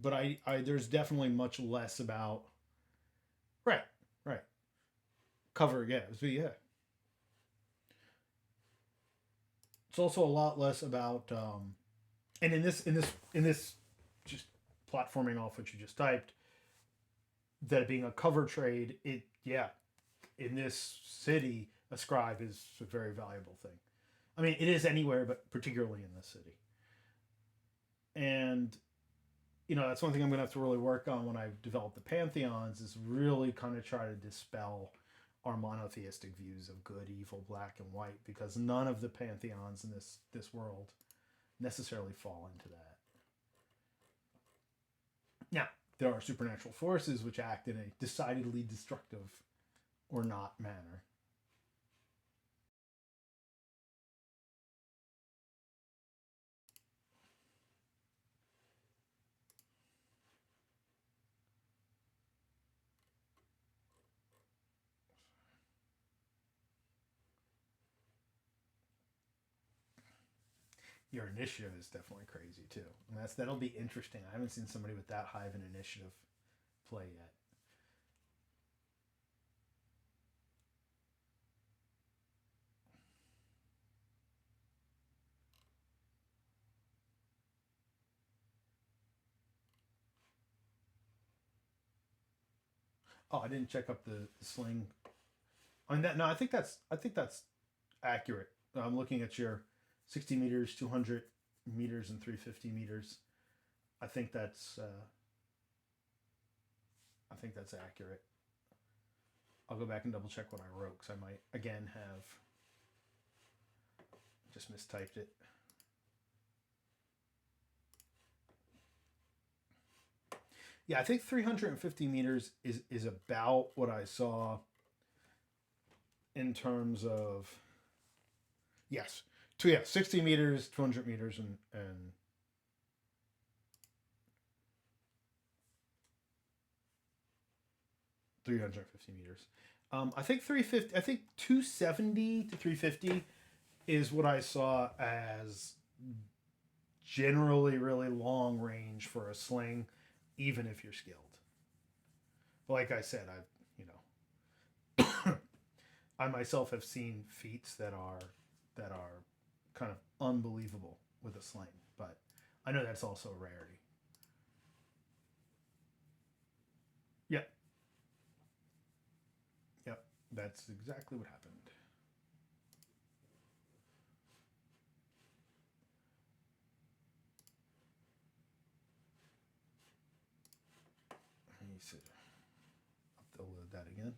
But I there's definitely much less about right, right. Cover, yeah, yeah. It's also a lot less about and in this just platforming off what you just typed, that being a cover trade, it yeah, in this city, a scribe is a very valuable thing. I mean, it is anywhere, but particularly in this city. And that's one thing I'm going to have to really work on when I develop the pantheons is really kind of try to dispel our monotheistic views of good, evil, black, and white, because none of the pantheons in this world necessarily fall into that. Now, there are supernatural forces which act in a decidedly destructive or not manner. Your initiative is definitely crazy too, and that'll be interesting. I haven't seen somebody with that high of an initiative play yet. Oh, I didn't check up the sling. I mean that no, I think that's accurate. I'm looking at your 60 meters, 200 meters, and 350 meters. I think that's accurate. I'll go back and double check what I wrote because I might again have just mistyped it. Yeah, I think 350 meters is about what I saw in terms of yes, 60 meters, 200 meters, and 350 meters. I think 350. I think 270 to 350 is what I saw as generally really long range for a sling, even if you're skilled. But like I said, I myself have seen feats that are kind of unbelievable with a sling, but I know that's also a rarity. Yep, yep, that's exactly what happened. Let me see. Upload that again.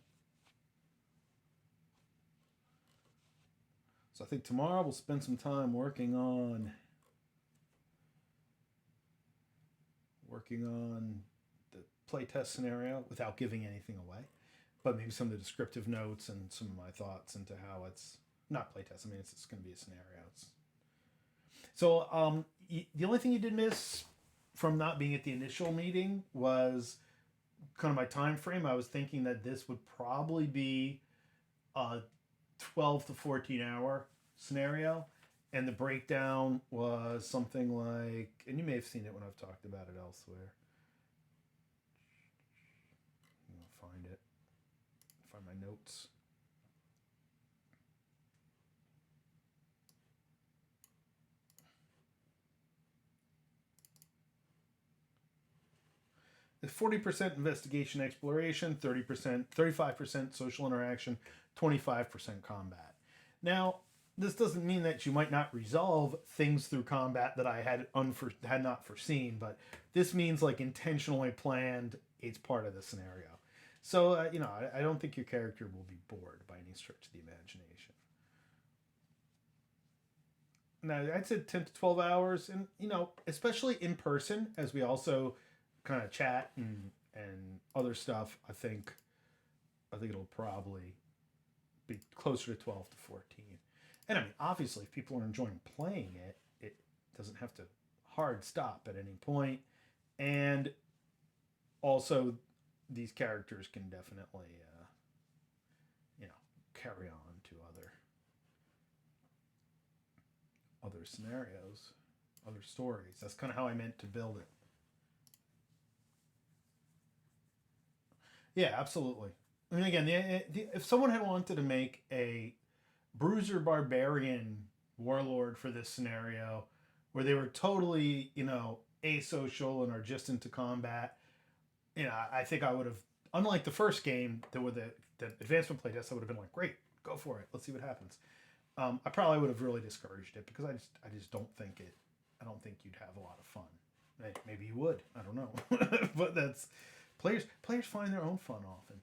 So I think tomorrow we'll spend some time working on working on the playtest scenario without giving anything away, but maybe some of the descriptive notes and some of my thoughts into how it's not playtest. I mean, it's going to be a scenario. So the only thing you did miss from not being at the initial meeting was kind of my time frame. I was thinking that this would probably be a 12 to 14 hour scenario, and the breakdown was something like, and you may have seen it when I've talked about it elsewhere. I'll find it. Find my notes. It's 40% investigation exploration, 30%, 35% social interaction, 25% combat. Now, this doesn't mean that you might not resolve things through combat that I had not foreseen, but this means like intentionally planned. It's part of the scenario. So I don't think your character will be bored by any stretch of the imagination. Now, I'd say 10 to 12 hours, and especially in person, as we also kind of chat and other stuff. I think it'll probably be closer to 12 to 14. And I mean, obviously, if people are enjoying playing it, it doesn't have to hard stop at any point. And also, these characters can definitely, carry on to other scenarios, other stories. That's kind of how I meant to build it. Yeah, absolutely. I mean, again, if someone had wanted to make a bruiser barbarian warlord for this scenario, where they were totally, asocial and are just into combat, I think I would have, unlike the first game, that with the advancement playtest, I would have been like, great, go for it, let's see what happens. I probably would have really discouraged it because I just don't think it. I don't think you'd have a lot of fun. Maybe you would. I don't know, but that's players find their own fun often.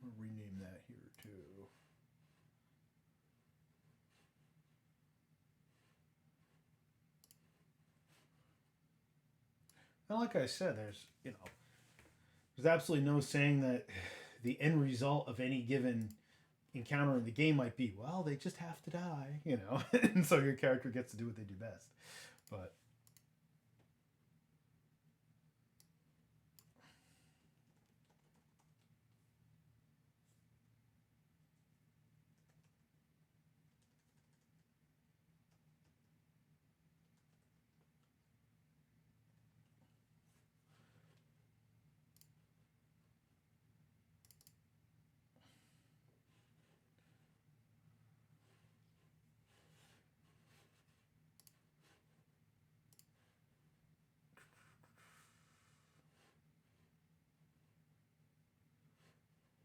I'll rename that here too. And like I said, there's absolutely no saying that the end result of any given encounter in the game might be, well, they just have to die, and so your character gets to do what they do best. But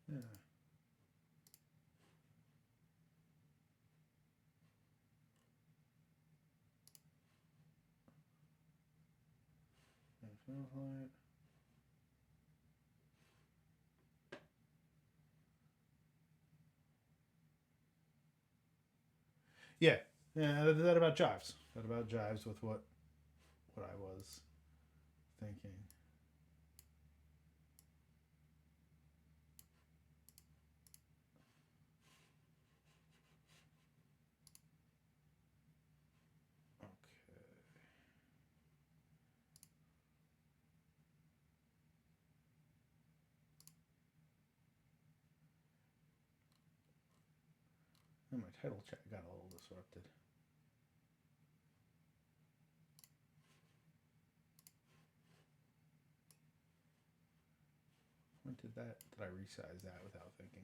yeah, yeah, yeah. That about jives. That about jives with what I was thinking. Okay. And my title chat got a little disrupted. When did I resize that without thinking?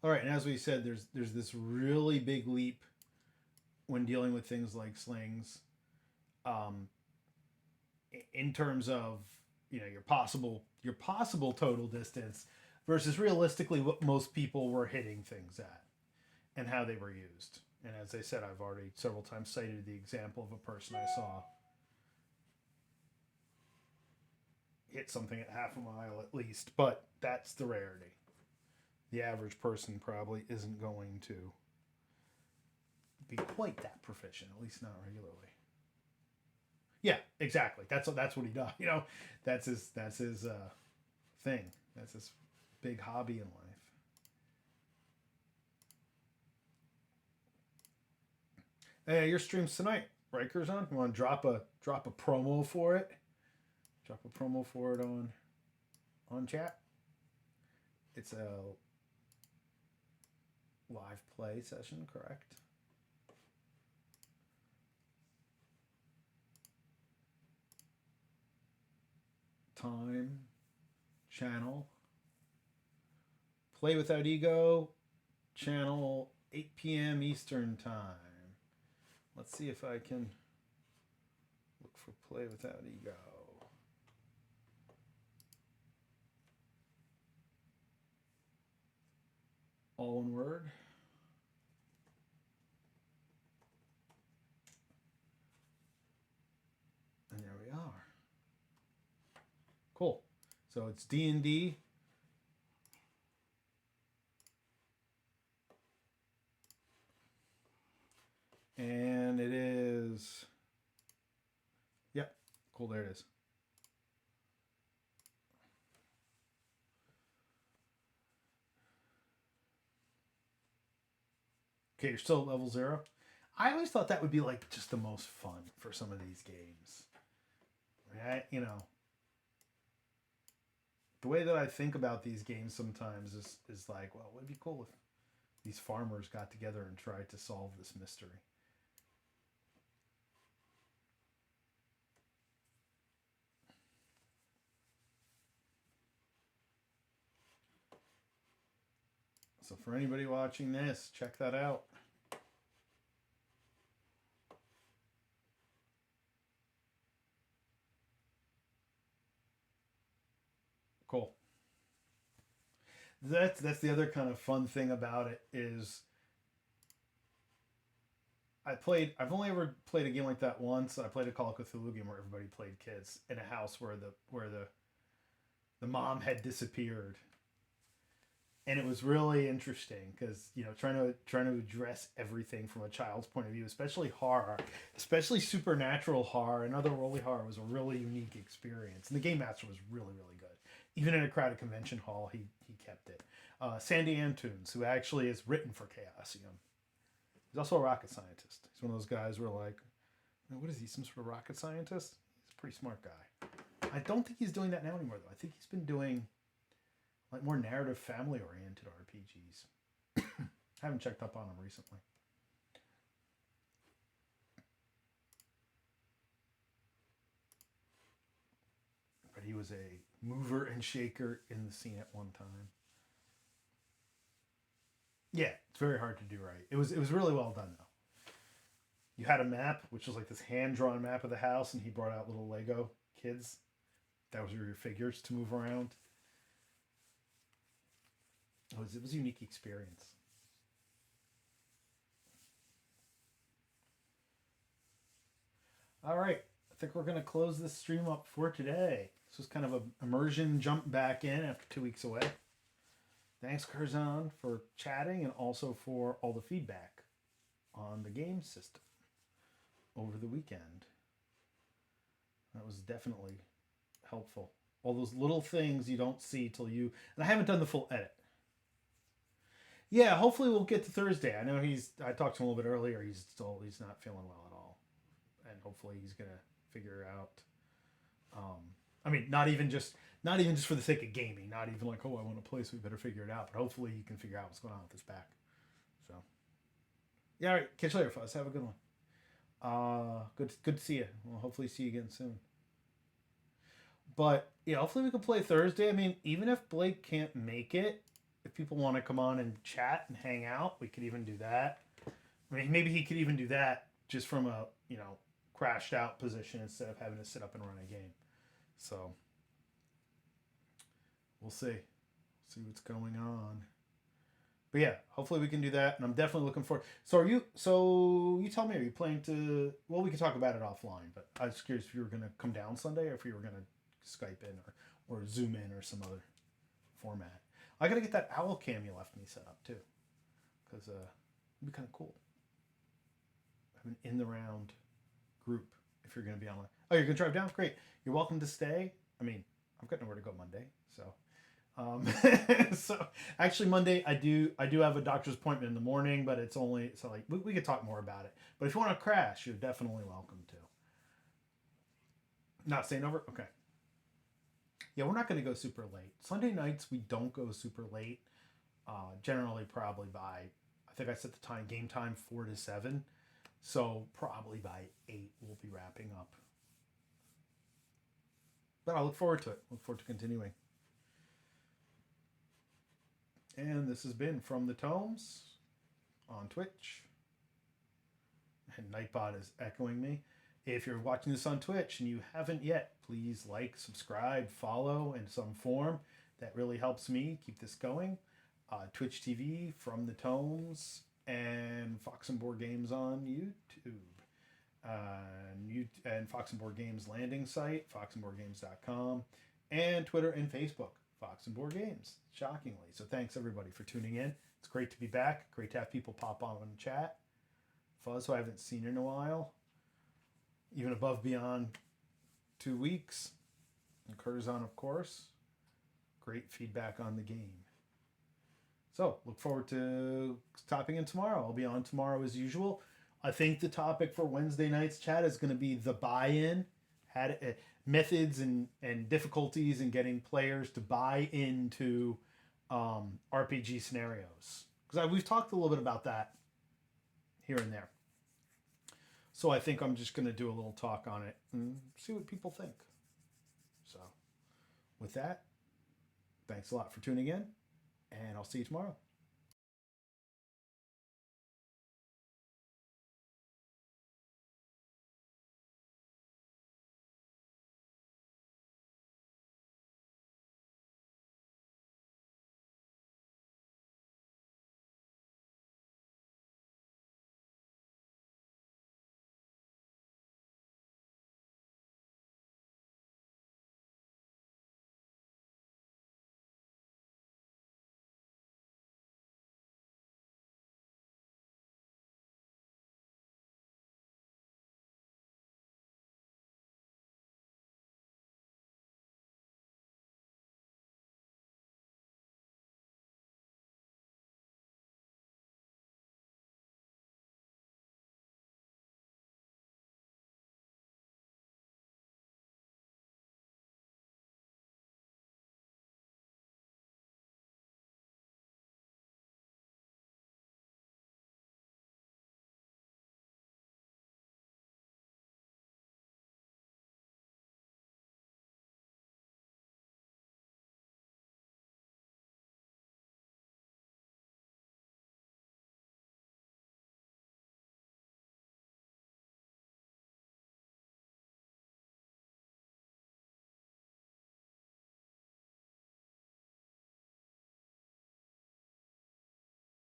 All right, and as we said, there's this really big leap when dealing with things like slings, um, in terms of your possible total distance versus realistically what most people were hitting things at and how they were used. And as I said, I've already several times cited the example of a person I saw hit something at half a mile at least, but that's the rarity. The average person probably isn't going to be quite that proficient, at least not regularly. Yeah, exactly. That's what he does. That's his thing. That's his big hobby in life. Hey, your stream's tonight. Rikers on. You want to drop a promo for it? Drop a promo for it on chat. It's a live play session, correct? Time, channel, Play Without Ego, channel 8 p.m. Eastern Time. Let's see if I can look for Play Without Ego. All one word. And there we are. Cool. So it's D&D. And it is... Yep. Cool, there it is. Okay, you're still at level 0. I always thought that would be like just the most fun for some of these games. Right? The way that I think about these games sometimes is like, well, it would be cool if these farmers got together and tried to solve this mystery. So for anybody watching this, check that out. Cool. That's the other kind of fun thing about it is I've only ever played a game like that once. I played a Call of Cthulhu game where everybody played kids in a house where the mom had disappeared. And it was really interesting because trying to address everything from a child's point of view, especially horror, especially supernatural horror and otherworldly horror, was a really unique experience. And the game master was really really good. Even in a crowded convention hall, he kept it. Sandy Antunes, who actually is written for Chaosium, he's also a rocket scientist. He's one of those guys where like, what is he? Some sort of rocket scientist? He's a pretty smart guy. I don't think he's doing that now anymore though. I think he's been doing like more narrative, family-oriented RPGs. Haven't checked up on him recently. But he was a mover and shaker in the scene at one time. Yeah, it's very hard to do right. It was really well done though. You had a map, which was like this hand-drawn map of the house, and he brought out little Lego kids. That was your figures to move around. It was a unique experience. All right. I think we're going to close this stream up for today. This was kind of an immersion jump back in after 2 weeks away. Thanks, Curzon, for chatting and also for all the feedback on the game system over the weekend. That was definitely helpful. All those little things you don't see till you... And I haven't done the full edit. Yeah, hopefully we'll get to Thursday. I know I talked to him a little bit earlier. He's not feeling well at all. And hopefully he's going to figure out I mean, not even just for the sake of gaming. Not even like, oh, I want to play, so we better figure it out. But hopefully, you can figure out what's going on with his back. So, yeah, all right. Catch you later, fellas. Have a good one. Good to see you. We'll hopefully see you again soon. But yeah, hopefully we can play Thursday. I mean, even if Blake can't make it, if people want to come on and chat and hang out, we could even do that. I mean, maybe he could even do that just from a crashed out position instead of having to sit up and run a game. So we'll see what's going on. But yeah, hopefully we can do that, and I'm definitely looking forward. So you tell me, are you planning to? Well, we can talk about it offline, but I was curious if you were going to come down Sunday or if you were going to Skype in or Zoom in or some other format. I got to get that owl cam you left me set up too, because it'd be kind of cool. Have an in the round group if you're going to be online. Oh, you're going to drive down? Great. You're welcome to stay. I mean, I've got nowhere to go Monday, so. So actually Monday I do have a doctor's appointment in the morning, but it's only so like we could talk more about it. But if you want to crash, you're definitely welcome to. Not staying over? Okay. Yeah, we're not going to go super late. Sunday nights we don't go super late. Generally probably by I think I set the game time 4 to 7. So probably by 8 we'll be wrapping up. But I look forward to it. Look forward to continuing. And this has been From the Tomes on Twitch. And Nightbot is echoing me. If you're watching this on Twitch and you haven't yet, please like, subscribe, follow in some form. That really helps me keep this going. Twitch TV, From the Tomes, and Fox and Board Games on YouTube. And Fox and Board Games landing site, foxandboardgames.com, and Twitter and Facebook. Fox and Board Games, shockingly. So thanks everybody for tuning in. It's great to be back. Great to have people pop on and chat. Fuzz, who I haven't seen in a while, even above beyond 2 weeks. And Curzon, of course. Great feedback on the game. So look forward to topping in tomorrow. I'll be on tomorrow as usual. I think the topic for Wednesday night's chat is going to be the buy-in. Methods and difficulties in getting players to buy into RPG scenarios. Because we've talked a little bit about that here and there. So I think I'm just going to do a little talk on it and see what people think. So with that, thanks a lot for tuning in, and I'll see you tomorrow.